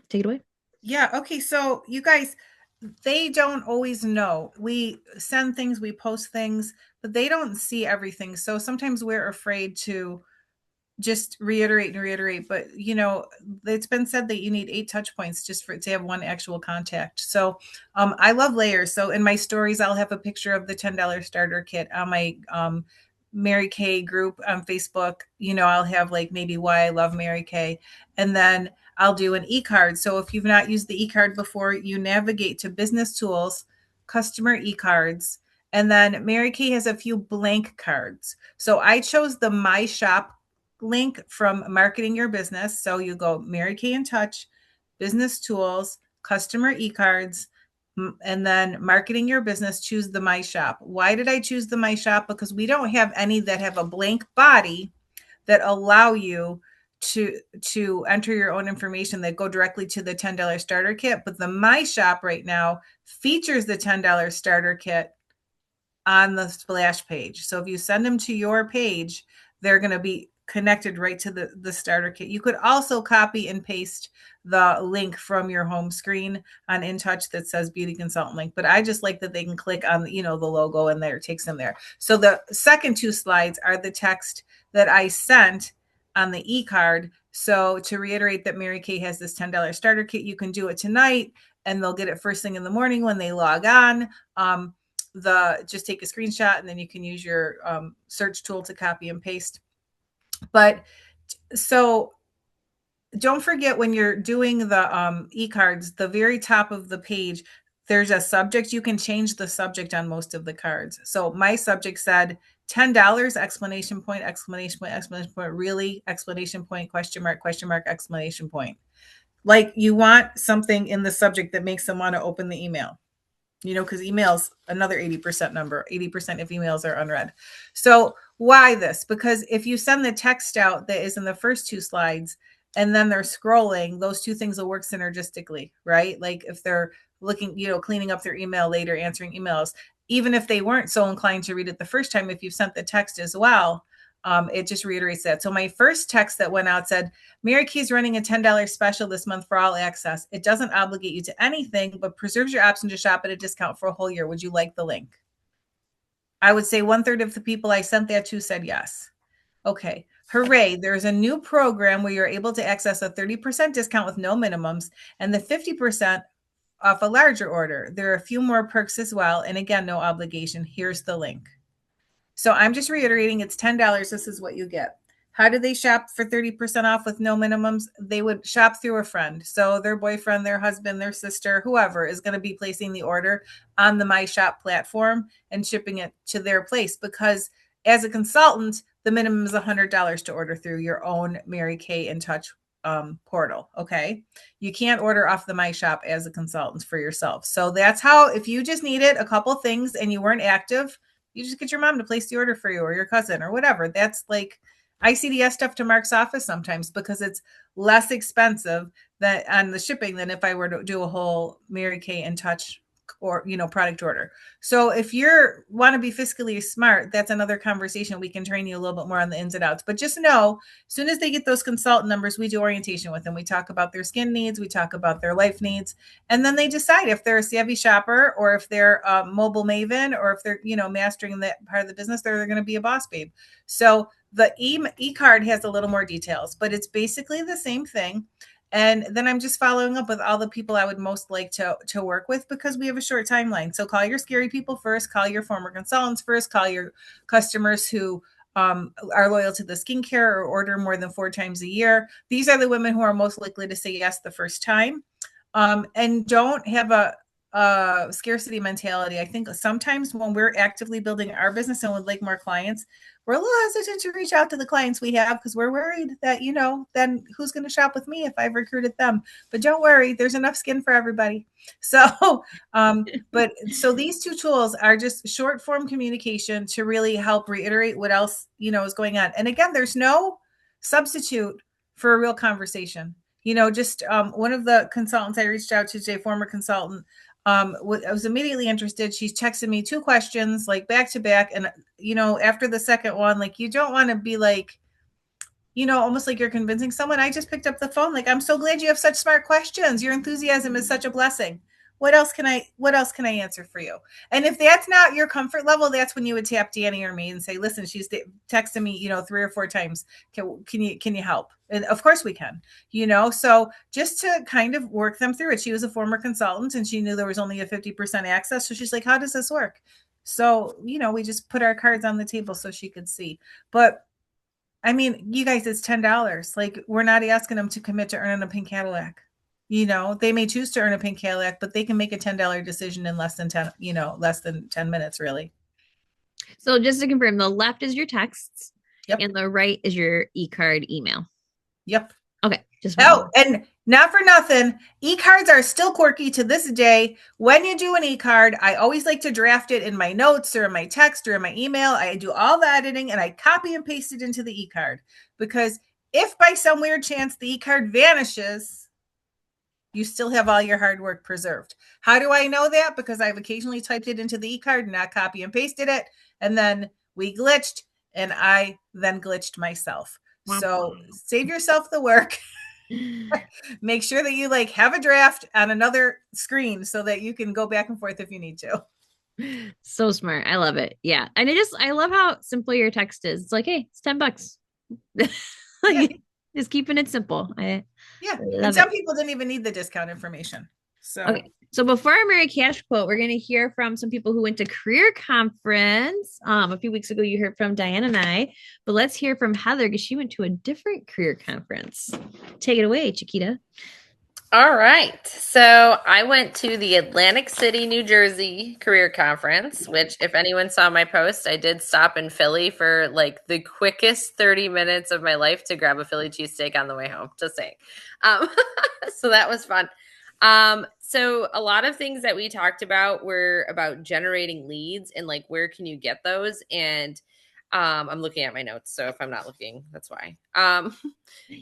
Take it away. Yeah. Okay. So you guys, they don't always know. We send things, we post things, but they don't see everything. So sometimes we're afraid to just reiterate. But it's been said that you need 8 touch points just to have one actual contact. So I love layers. So in my stories, I'll have a picture of the $10 starter kit on my Mary Kay group on Facebook. I'll have like maybe why I love Mary Kay, and then I'll do an e-card. So if you've not used the e-card before, you navigate to business tools, customer e-cards, and then Mary Kay has a few blank cards. So I chose the My Shop link from Marketing Your Business. So you go Mary Kay in Touch, business tools, customer e-cards, and then Marketing Your Business, choose the My Shop. Why did I choose the My Shop? Because we don't have any that have a blank body that allow you to enter your own information that go directly to the $10 starter kit. But the My Shop right now features the $10 starter kit on the splash page. So if you send them to your page, they're going to be connected right to the starter kit. You could also copy and paste the link from your home screen on InTouch that says beauty consultant link, but I just like that they can click on, the logo and there, it takes them there. So the second 2 slides are the text that I sent on the e-card. So to reiterate that Mary Kay has this $10 starter kit, you can do it tonight and they'll get it first thing in the morning when they log on. Just take a screenshot and then you can use your search tool to copy and paste. But so don't forget when you're doing the e-cards, the very top of the page, there's a subject. You can change the subject on most of the cards. So my subject said $10, exclamation point, exclamation point, exclamation point, really, exclamation point, question mark, exclamation point. Like you want something in the subject that makes them want to open the email. Because emails, another 80% number, 80% of emails are unread. So why this? Because if you send the text out that is in the first 2 slides and then they're scrolling, those 2 things will work synergistically, right? Like if they're looking, cleaning up their email later, answering emails, even if they weren't so inclined to read it the first time, if you've sent the text as well, it just reiterates that. So my first text that went out said, Mary Kay's running a $10 special this month for all access. It doesn't obligate you to anything, but preserves your option to shop at a discount for a whole year. Would you like the link? I would say 1/3 of the people I sent that to said yes. Okay. Hooray. There's a new program where you're able to access a 30% discount with no minimums and the 50% off a larger order. There are a few more perks as well. And again, no obligation. Here's the link. So I'm just reiterating, it's $10. This is what you get. How do they shop for 30% off with no minimums? They would shop through a friend. So their boyfriend, their husband, their sister, whoever is going to be placing the order on the My Shop platform and shipping it to their place. Because as a consultant, the minimum is $100 to order through your own Mary Kay InTouch portal. Okay. You can't order off the My Shop as a consultant for yourself. So that's how, if you just needed a couple things and you weren't active, you just get your mom to place the order for you or your cousin or whatever. That's like ICDS stuff to Mark's office sometimes because it's less expensive than on the shipping than if I were to do a whole Mary Kay InTouch or, product order. So if you want to be fiscally smart, that's another conversation. We can train you a little bit more on the ins and outs, but just know as soon as they get those consultant numbers, we do orientation with them. We talk about their skin needs. We talk about their life needs. And then they decide if they're a savvy shopper or if they're a mobile maven or if they're, mastering that part of the business, they're going to be a boss babe. So the e-card has a little more details, but it's basically the same thing. And then I'm just following up with all the people I would most like to work with because we have a short timeline. So call your scary people first, call your former consultants first, call your customers who are loyal to the skincare or order more than 4 times a year. These are the women who are most likely to say yes the first time. And don't have a scarcity mentality. I think sometimes when we're actively building our business and would like more clients, we're a little hesitant to reach out to the clients we have because we're worried that, then who's going to shop with me if I've recruited them? But don't worry, there's enough skin for everybody. So, so these 2 tools are just short form communication to really help reiterate what else, is going on. And again, there's no substitute for a real conversation. Just one of the consultants I reached out to today, former consultant, I was immediately interested. She's texted me 2 questions, like back to back. And, after the second one, like, you don't want to be like, almost like you're convincing someone. I just picked up the phone. Like, I'm so glad you have such smart questions. Your enthusiasm is such a blessing. What else can I answer for you? And if that's not your comfort level, that's when you would tap Danny or me and say, listen, she's texting me, 3 or 4 times. Can you help? And of course we can, so just to kind of work them through it. She was a former consultant and she knew there was only a 50% access. So she's like, how does this work? So, we just put our cards on the table so she could see. But I mean, you guys, it's $10. Like, we're not asking them to commit to earning a pink Cadillac. They may choose to earn a pink Cadillac, but they can make a $10 decision in less than 10 minutes, really. So just to confirm, the left is your texts. Yep. And the right is your e-card email. Yep. Okay. Just and not for nothing, e-cards are still quirky to this day. When you do an e-card, I always like to draft it in my notes or in my text or in my email. I do all the editing and I copy and paste it into the e-card because if by some weird chance the e-card vanishes, you still have all your hard work preserved. How do I know that? Because I've occasionally typed it into the e-card and not copy and pasted it. And then we glitched and I then glitched myself. So save yourself the work. Make sure that you like have a draft on another screen so that you can go back and forth if you need to. So smart. I love it. Yeah. And I love how simple your text is. It's like, hey, it's $10. Like, just keeping it simple. I and some people didn't even need the discount information. So okay. So before our Mary Cash quote, we're going to hear from some people who went to Career Conference. A few weeks ago, you heard from Diane and I, but let's hear from Heather because she went to a different career conference. Take it away, Chiquita. All right. So I went to the Atlantic City, New Jersey Career Conference, which if anyone saw my post, I did stop in Philly for like the quickest 30 minutes of my life to grab a Philly cheesesteak on the way home, just saying. So that was fun. So a lot of things that we talked about were about generating leads and like, where can you get those? And I'm looking at my notes, so if I'm not looking, that's why.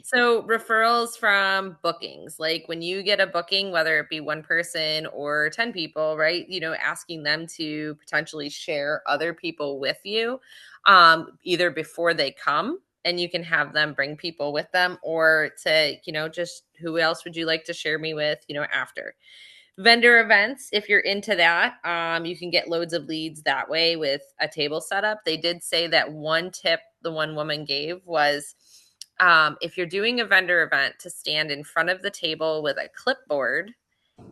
So referrals from bookings, like when you get a booking, whether it be one person or 10 people, right? You know, asking them to potentially share other people with you, either before they come and you can have them bring people with them, or to, you know, just who else would you like to share me with, you know, after. Vendor events, if you're into that, you can get loads of leads that way with a table setup. They did say that one tip the one woman gave was, if you're doing a vendor event, to stand in front of the table with a clipboard,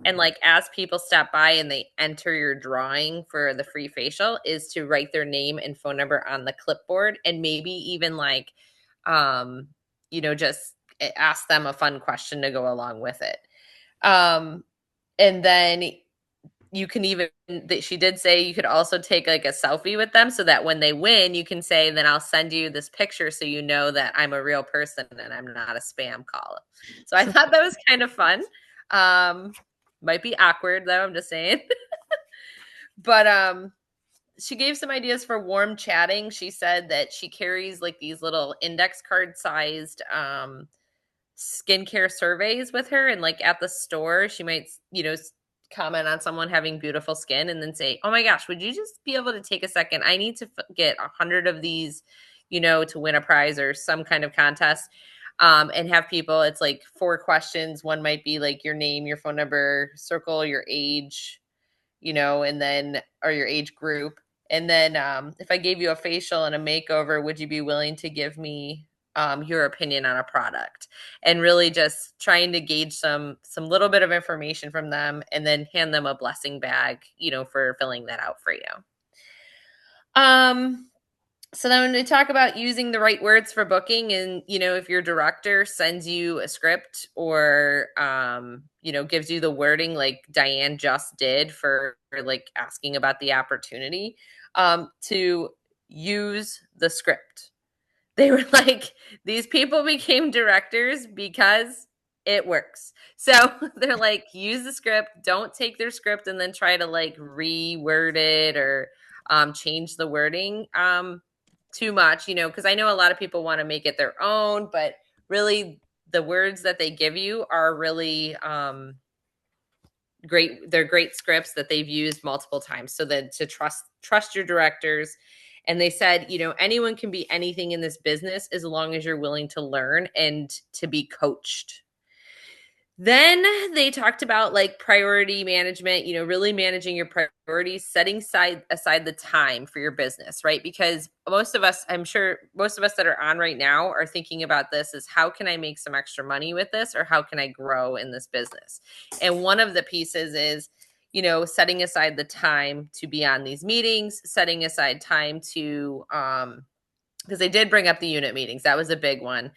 and like as people step by and they enter your drawing for the free facial, is to write their name and phone number on the clipboard, and maybe even like, you know, just ask them a fun question to go along with it. And then you can even, she did say you could also take like a selfie with them so that when they win, you can say, then I'll send you this picture so you know that I'm a real person and I'm not a spam call. So I thought that was kind of fun. Might be awkward though, I'm just saying. But she gave some ideas for warm chatting. She said that she carries like these little index card sized skincare surveys with her, and like at the store she might, you know, comment on someone having beautiful skin and then say, oh my gosh, would you just be able to take a second, I need to get 100 of these, you know, to win a prize or some kind of contest. And have people, it's like 4 questions. One might be like your name, your phone number, circle your age, you know, and then, or your age group. And then if I gave you a facial and a makeover, would you be willing to give me your opinion on a product? And really just trying to gauge some little bit of information from them, and then hand them a blessing bag, you know, for filling that out for you. So then when we talk about using the right words for booking, and, you know, if your director sends you a script or, you know, gives you the wording like Diane just did for like asking about the opportunity, to use the script. They were like, these people became directors because it works. So they're like, use the script, don't take their script and then try to like reword it or change the wording too much, you know, because I know a lot of people want to make it their own, but really the words that they give you are really great. They're great scripts that they've used multiple times. So that to trust your directors. And they said, you know, anyone can be anything in this business as long as you're willing to learn and to be coached. Then they talked about like priority management, you know, really managing your priorities, setting aside the time for your business, right? Because most of us, I'm sure most of us that are on right now are thinking about this is, how can I make some extra money with this, or how can I grow in this business? And one of the pieces is, you know, setting aside the time to be on these meetings, setting aside time to, because they did bring up the unit meetings. That was a big one.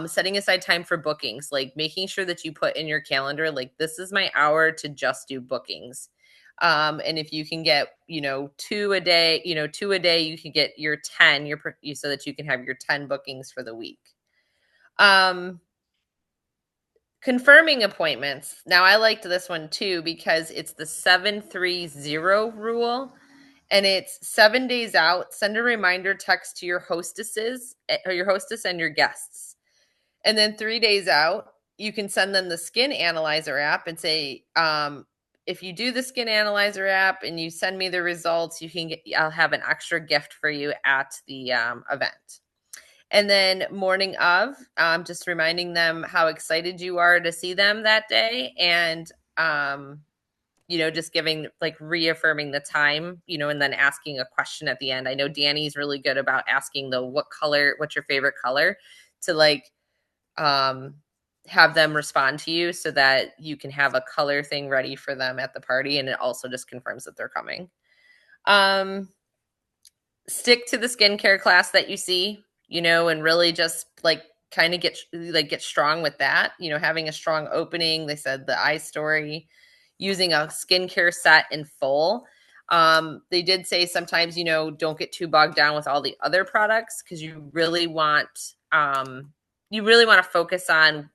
Setting aside time for bookings, like making sure that you put in your calendar, like, this is my hour to just do bookings. And if you can get, you know, 2 a day, you can get your 10, so that you can have your 10 bookings for the week. Confirming appointments. Now, I liked this one too, because it's the 730 rule. And it's 7 days out, send a reminder text to your hostesses, or your hostess and your guests. And then 3 days out, you can send them the skin analyzer app and say, if you do the skin analyzer app and you send me the results, I'll have an extra gift for you at the event. And then morning of, just reminding them how excited you are to see them that day, and just giving, like, reaffirming the time, and then asking a question at the end. I know Danny's really good about asking what's your favorite color, to like have them respond to you so that you can have a color thing ready for them at the party, and it also just confirms that they're coming. Stick to the skincare class that you see, and really just like kind of get strong with that, having a strong opening. They said the eye story, using a skincare set in full. They did say sometimes, don't get too bogged down with all the other products, because you really want to focus on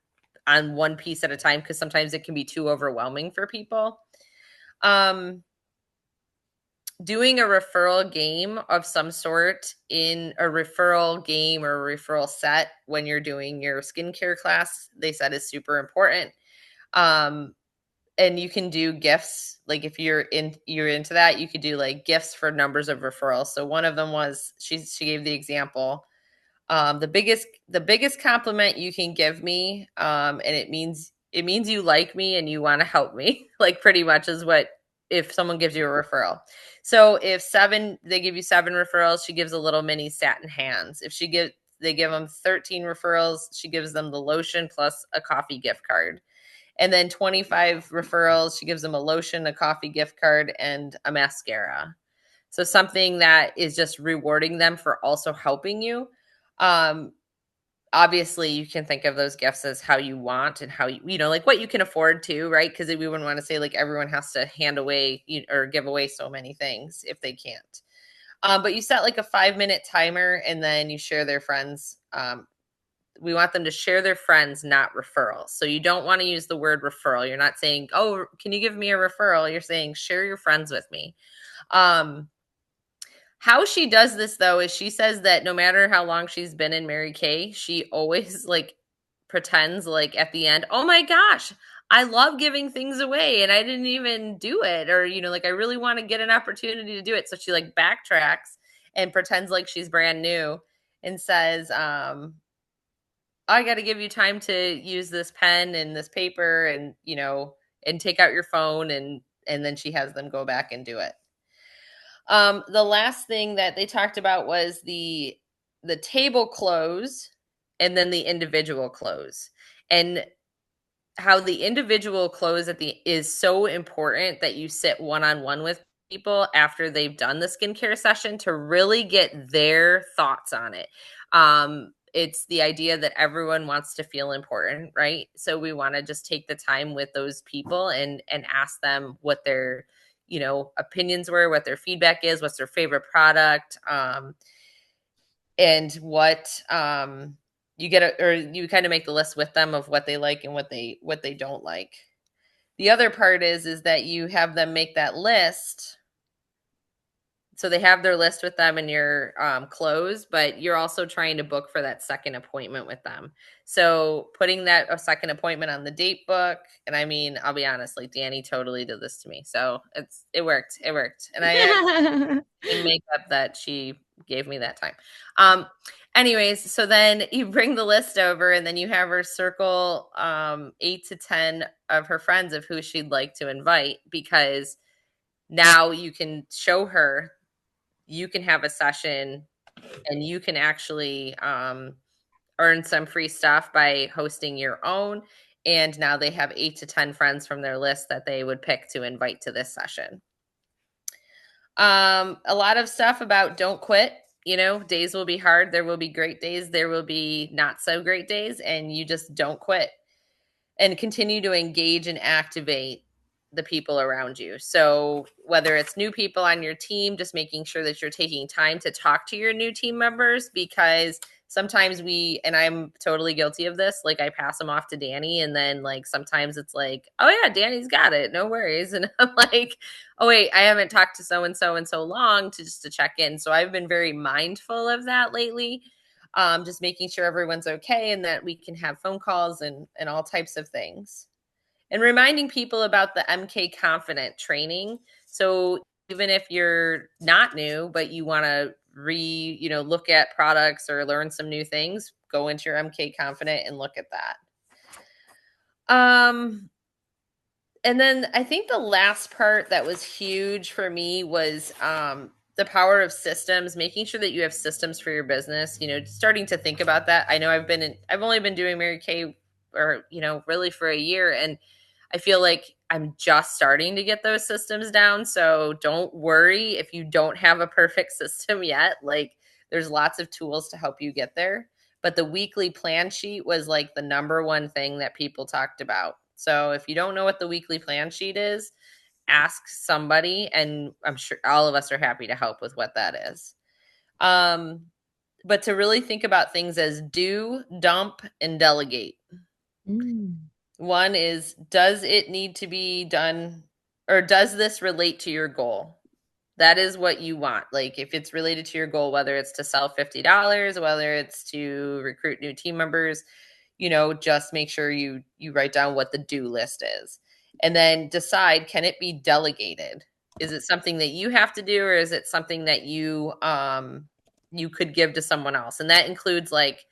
one piece at a time, because sometimes it can be too overwhelming for people. Doing a referral game of some sort, in a referral game or a referral set when you're doing your skincare class, they said is super important. And you can do gifts. Like if you're into that, you could do like gifts for numbers of referrals. So one of them was, she gave the example, the biggest compliment you can give me, and it means you like me and you want to help me, like pretty much is what, if someone gives you a referral. So if they give you 7 referrals, she gives a little mini satin hands. If they give them 13 referrals, she gives them the lotion plus a coffee gift card. And then 25 referrals, she gives them a lotion, a coffee gift card, and a mascara. So something that is just rewarding them for also helping you. Obviously you can think of those gifts as how you want, and how like what you can afford to, right? Because we wouldn't want to say like everyone has to hand away or give away so many things if they can't. But you set like a 5-minute timer, and then you share their friends. We want them to share their friends, not referrals. So you don't want to use the word referral. You're not saying, oh, can you give me a referral? You're saying, share your friends with me. How she does this, though, is she says that no matter how long she's been in Mary Kay, she always like pretends like at the end, oh my gosh, I love giving things away and I didn't even do it. Or, like I really want to get an opportunity to do it. So she like backtracks and pretends like she's brand new and says, I got to give you time to use this pen and this paper and, and take out your phone. And then she has them go back and do it. The last thing that they talked about was the table close and then the individual close, and how the individual close is so important that you sit one-on-one with people after they've done the skincare session to really get their thoughts on it. It's the idea that everyone wants to feel important, right? So we want to just take the time with those people and ask them what their opinions were, what their feedback is, what's their favorite product, and what you kind of make the list with them of what they like and what they don't like. The other part is that you have them make that list. So they have their list with them in your close, but you're also trying to book for that second appointment with them. So putting a second appointment on the date book, and I mean, I'll be honest, like Danny totally did this to me. So it worked. And I had makeup that she gave me that time. Anyways, so then you bring the list over and then you have her circle 8 to 10 of her friends of who she'd like to invite, because now you can show her, you can have a session and you can actually earn some free stuff by hosting your own. And now they have 8 to 10 friends from their list that they would pick to invite to this session. A lot of stuff about don't quit. Days will be hard. There will be great days. There will be not so great days, and you just don't quit and continue to engage and activate the people around you. So whether it's new people on your team, just making sure that you're taking time to talk to your new team members, because sometimes and I'm totally guilty of this, like I pass them off to Danny, and then like sometimes it's like, oh yeah, Danny's got it, no worries. And I'm like, oh wait, I haven't talked to so-and-so in so long to check in. So I've been very mindful of that lately. just making sure everyone's okay and that we can have phone calls and all types of things. And reminding people about the MK Confident training. So even if you're not new, but you want to look at products or learn some new things, go into your MK Confident and look at that. And then I think the last part that was huge for me was the power of systems, making sure that you have systems for your business, starting to think about that. I know I've only been doing Mary Kay really for a year, and I feel like I'm just starting to get those systems down. So don't worry if you don't have a perfect system yet. Like, there's lots of tools to help you get there. But the weekly plan sheet was like the number one thing that people talked about. So if you don't know what the weekly plan sheet is, ask somebody, and I'm sure all of us are happy to help with what that is. But to really think about things as do, dump, and delegate. One is, does it need to be done, or does this relate to your goal? That is what you want. Like, if it's related to your goal, whether it's to sell $50, whether it's to recruit new team members, just make sure you write down what the do list is. And then decide, can it be delegated? Is it something that you have to do, or is it something that you could give to someone else? And that includes like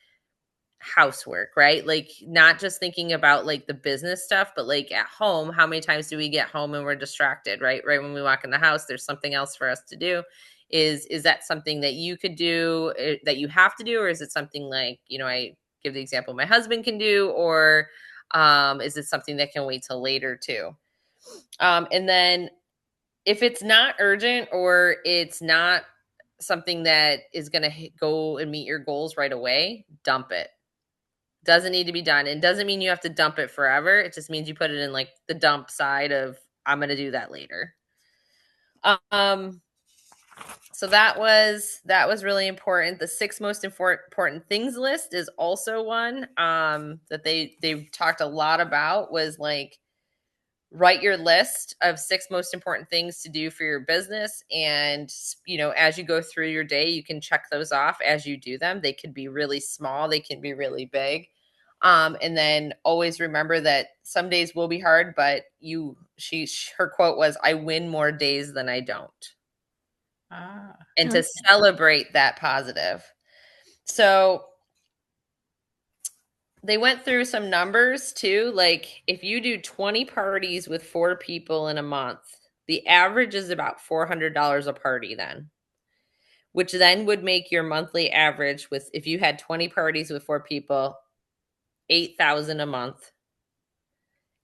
housework, right? Like, not just thinking about like the business stuff, but like at home, how many times do we get home and we're distracted, right? Right when we walk in the house, there's something else for us to do. Is that something that you could do, that you have to do, or is it something like, I give the example my husband can do, or is it something that can wait till later too? And then if it's not urgent, or it's not something that is going to go and meet your goals right away, dump it. Doesn't need to be done. It doesn't mean you have to dump it forever. It just means you put it in like the dump side of, I'm going to do that later. So that was really important. The 6 most important things list is also one that they've talked a lot about, was like, write your list of 6 most important things to do for your business. And, as you go through your day, you can check those off as you do them. They could be really small. They can be really big. And then always remember that some days will be hard, but her quote was, I win more days than I don't. And to celebrate that positive. So they went through some numbers too. Like, if you do 20 parties with 4 people in a month, the average is about $400 a party then, which then would make your monthly average, if you had 20 parties with 4 people, $8,000 a month,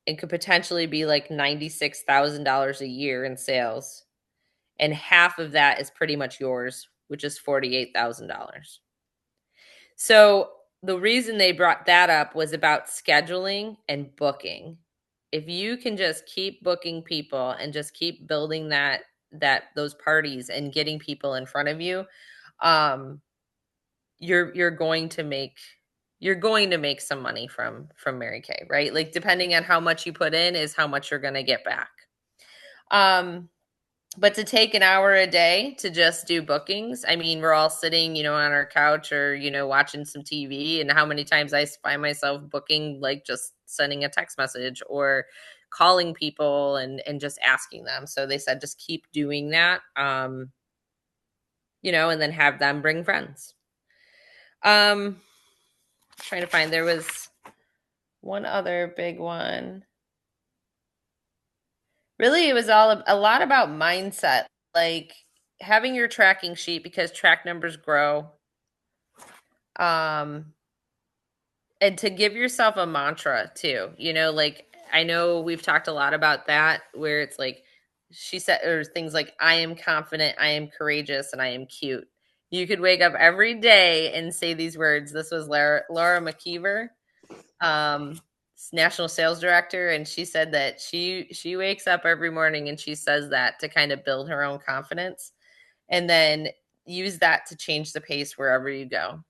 and could potentially be like $96,000 a year in sales. And half of that is pretty much yours, which is $48,000. So the reason they brought that up was about scheduling and booking. If you can just keep booking people and just keep building those parties and getting people in front of you, you're going to make some money from Mary Kay, right? Like, depending on how much you put in is how much you're going to get back. But to take an hour a day to just do bookings, I mean, we're all sitting, on our couch or, watching some TV, and how many times I find myself booking, like just sending a text message or calling people and just asking them. So they said, just keep doing that, and then have them bring friends. Trying to find, there was one other big one. Really, it was a lot about mindset, like having your tracking sheet, because track numbers grow. And to give yourself a mantra too, like, I know we've talked a lot about that, where it's like, she said, or things like, I am confident, I am courageous, and I am cute. You could wake up every day and say these words. This was Laura McKeever, national sales director, and she said that she wakes up every morning and she says that to kind of build her own confidence, and then use that to change the pace wherever you go.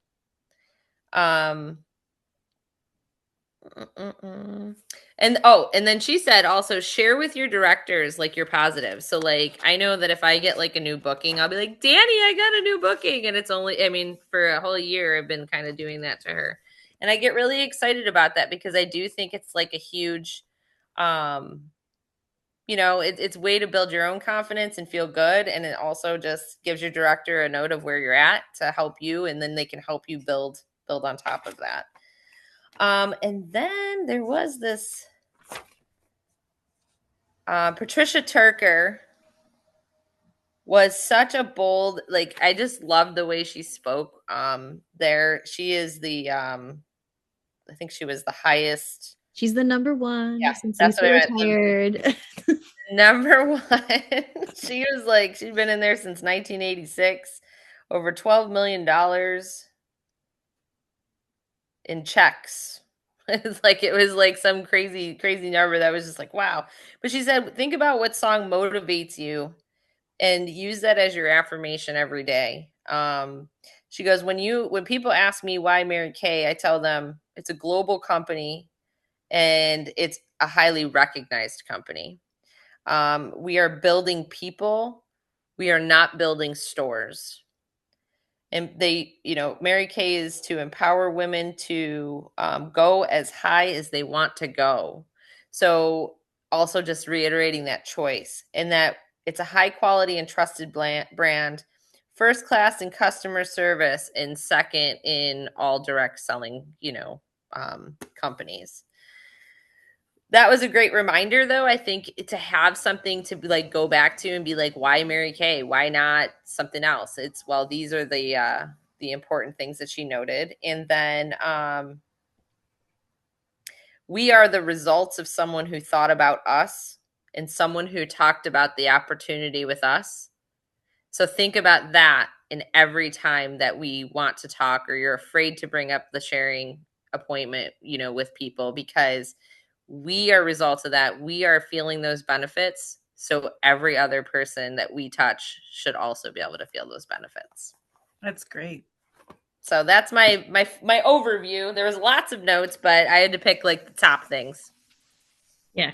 And then she said also share with your directors like your positives. So like I know that if I get like a new booking, I'll be like, Danny, I got a new booking. And it's only, I mean, for a whole year I've been kind of doing that to her. And I get really excited about that because I do think it's like a huge it's a way to build your own confidence and feel good. And it also just gives your director a note of where you're at to help you, and then they can help you build on top of that. And then there was this Patricia Turker was such a bold, like I just loved the way she spoke. There she is the I think she was the highest. She's the number one since that's Lisa what I retired. Number one. She was like, she'd been in there since 1986, over $12 million in checks. It was like some crazy number that was just like, wow. But she said, think about what song motivates you and use that as your affirmation every day. She goes, when people ask me why Mary Kay, I tell them it's a global company and it's a highly recognized company. We are building people. We are not building stores. And Mary Kay is to empower women to go as high as they want to go. So also just reiterating that choice, and that it's a high quality and trusted brand, first class in customer service, and second in all direct selling, companies. That was a great reminder, though. I think to have something to like go back to and be like, why Mary Kay? Why not something else? These are the important things that she noted. And then we are the results of someone who thought about us and someone who talked about the opportunity with us. So think about that in every time that we want to talk or you're afraid to bring up the sharing appointment, with people, because we are results of that. We are feeling those benefits. So every other person that we touch should also be able to feel those benefits. That's great. So that's my overview. There was lots of notes, but I had to pick like the top things. Yeah.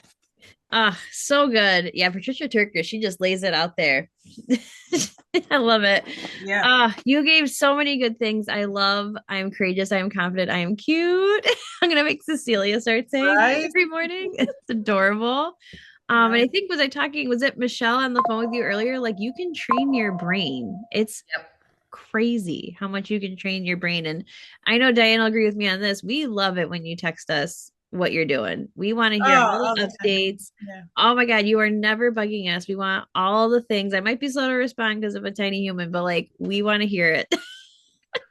So good. Yeah, Patricia Turker, she just lays it out there. I love it. Yeah. You gave so many good things. I am courageous, I am confident, I am cute. I'm gonna make Cecilia start saying that every morning. It's adorable. And I think was it Michelle on the phone with you earlier? Like, you can train your brain. It's crazy how much you can train your brain. And I know Diane will agree with me on this. We love it when you text us what you're doing. We want to hear all the updates. Yeah. Oh my God, you are never bugging us. We want all the things. I might be slow to respond because of a tiny human, but like, we want to hear it.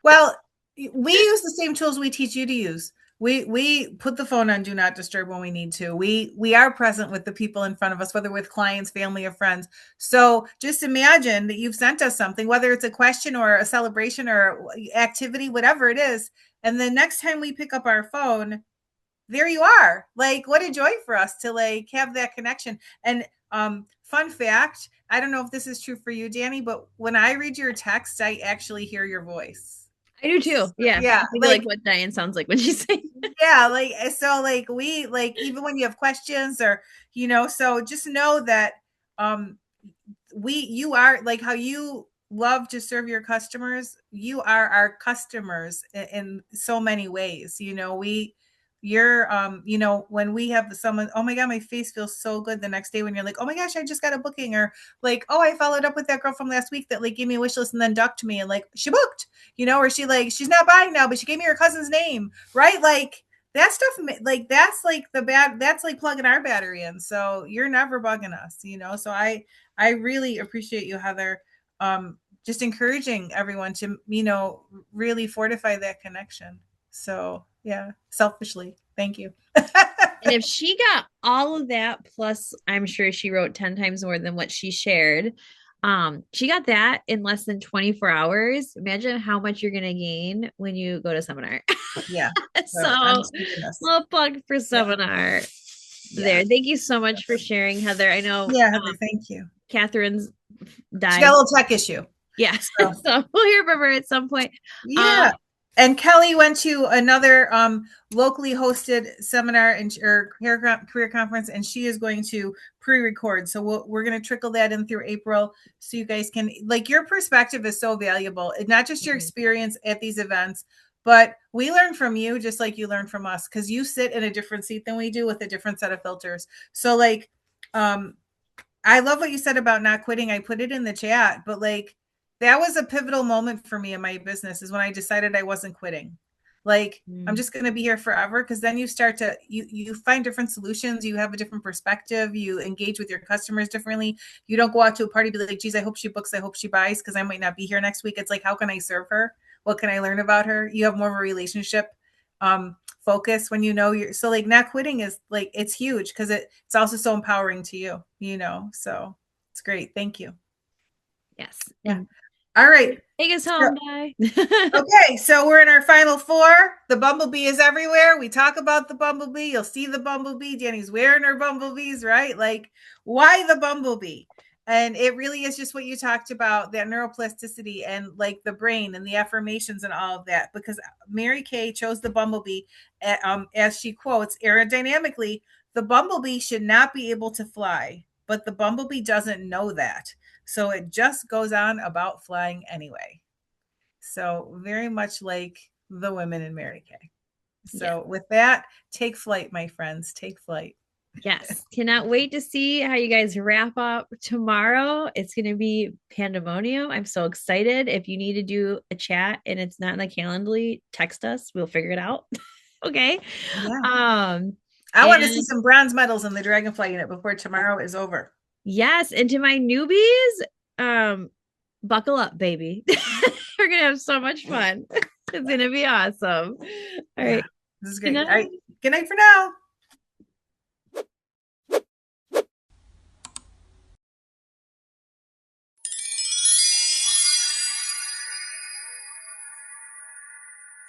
Well, we use the same tools we teach you to use. We put the phone on do not disturb when we need to. We are present with the people in front of us, whether with clients, family, or friends. So just imagine that you've sent us something, whether it's a question or a celebration or activity, whatever it is. And the next time we pick up our phone, there you are. Like, what a joy for us to like have that connection. And fun fact, I don't know if this is true for you, Danny, but when I read your text, I actually hear your voice. I do too. Yeah. Yeah. Like what Diane sounds like when she's saying. Yeah. Like, so like we like, even when you have questions or, so just know that you are like how you love to serve your customers. You are our customers in so many ways. You're when we have someone, oh my God, my face feels so good the next day when you're like, oh my gosh, I just got a booking, or like, oh, I followed up with that girl from last week that like gave me a wish list and then ducked me and like she booked, or she like, she's not buying now, but she gave me her cousin's name, right? Like that stuff, like that's like that's like plugging our battery in. So you're never bugging us, so I really appreciate you, Heather, just encouraging everyone to, really fortify that connection. So yeah, selfishly, thank you. And if she got all of that, plus I'm sure she wrote 10 times more than what she shared. She got that in less than 24 hours. Imagine how much you're going to gain when you go to seminar. Yeah. So little plug for seminar there. Thank you so much for sharing, Heather. I know. Yeah, Heather, thank you. Catherine's died. She got a little tech issue. Yeah. So we'll hear from her at some point. Yeah. And Kelly went to another locally hosted seminar or career conference, and she is going to pre-record. So we're going to trickle that in through April, so you guys can, like, your perspective is so valuable. It's not just your experience at these events, but we learn from you just like you learn from us, because you sit in a different seat than we do with a different set of filters. So like, I love what you said about not quitting. I put it in the chat, but like, that was a pivotal moment for me in my business, is when I decided I wasn't quitting. Like, I'm just going to be here forever. Cause then you start to, you find different solutions. You have a different perspective. You engage with your customers differently. You don't go out to a party, be like, geez, I hope she books. I hope she buys. Cause I might not be here next week. It's like, how can I serve her? What can I learn about her? You have more of a relationship focus when you know you're, so like, not quitting is like, it's huge, because it's also so empowering to you, you know, so it's great. Thank you. Yes. Yeah. All right. Take us home, Di. Okay, so we're in our final four. The bumblebee is everywhere. We talk about the bumblebee. You'll see the bumblebee. Danny's wearing her bumblebees, right? Like, why the bumblebee? And it really is just what you talked about, that neuroplasticity and like the brain and the affirmations and all of that. Because Mary Kay chose the bumblebee, as she quotes, aerodynamically, the bumblebee should not be able to fly, but the bumblebee doesn't know that. So it just goes on about flying anyway. So very much like the women in Mary Kay. So with that, take flight, my friends. Take flight. Yes. Cannot wait to see how you guys wrap up tomorrow. It's going to be pandemonium. I'm so excited. If you need to do a chat and it's not in the Calendly, text us. We'll figure it out. Okay. Yeah. I want to see some bronze medals in the Dragonfly unit before tomorrow is over. Yes. And to my newbies, buckle up, baby. We're going to have so much fun. It's going to be awesome. All right. This is great. All right. Good night for now.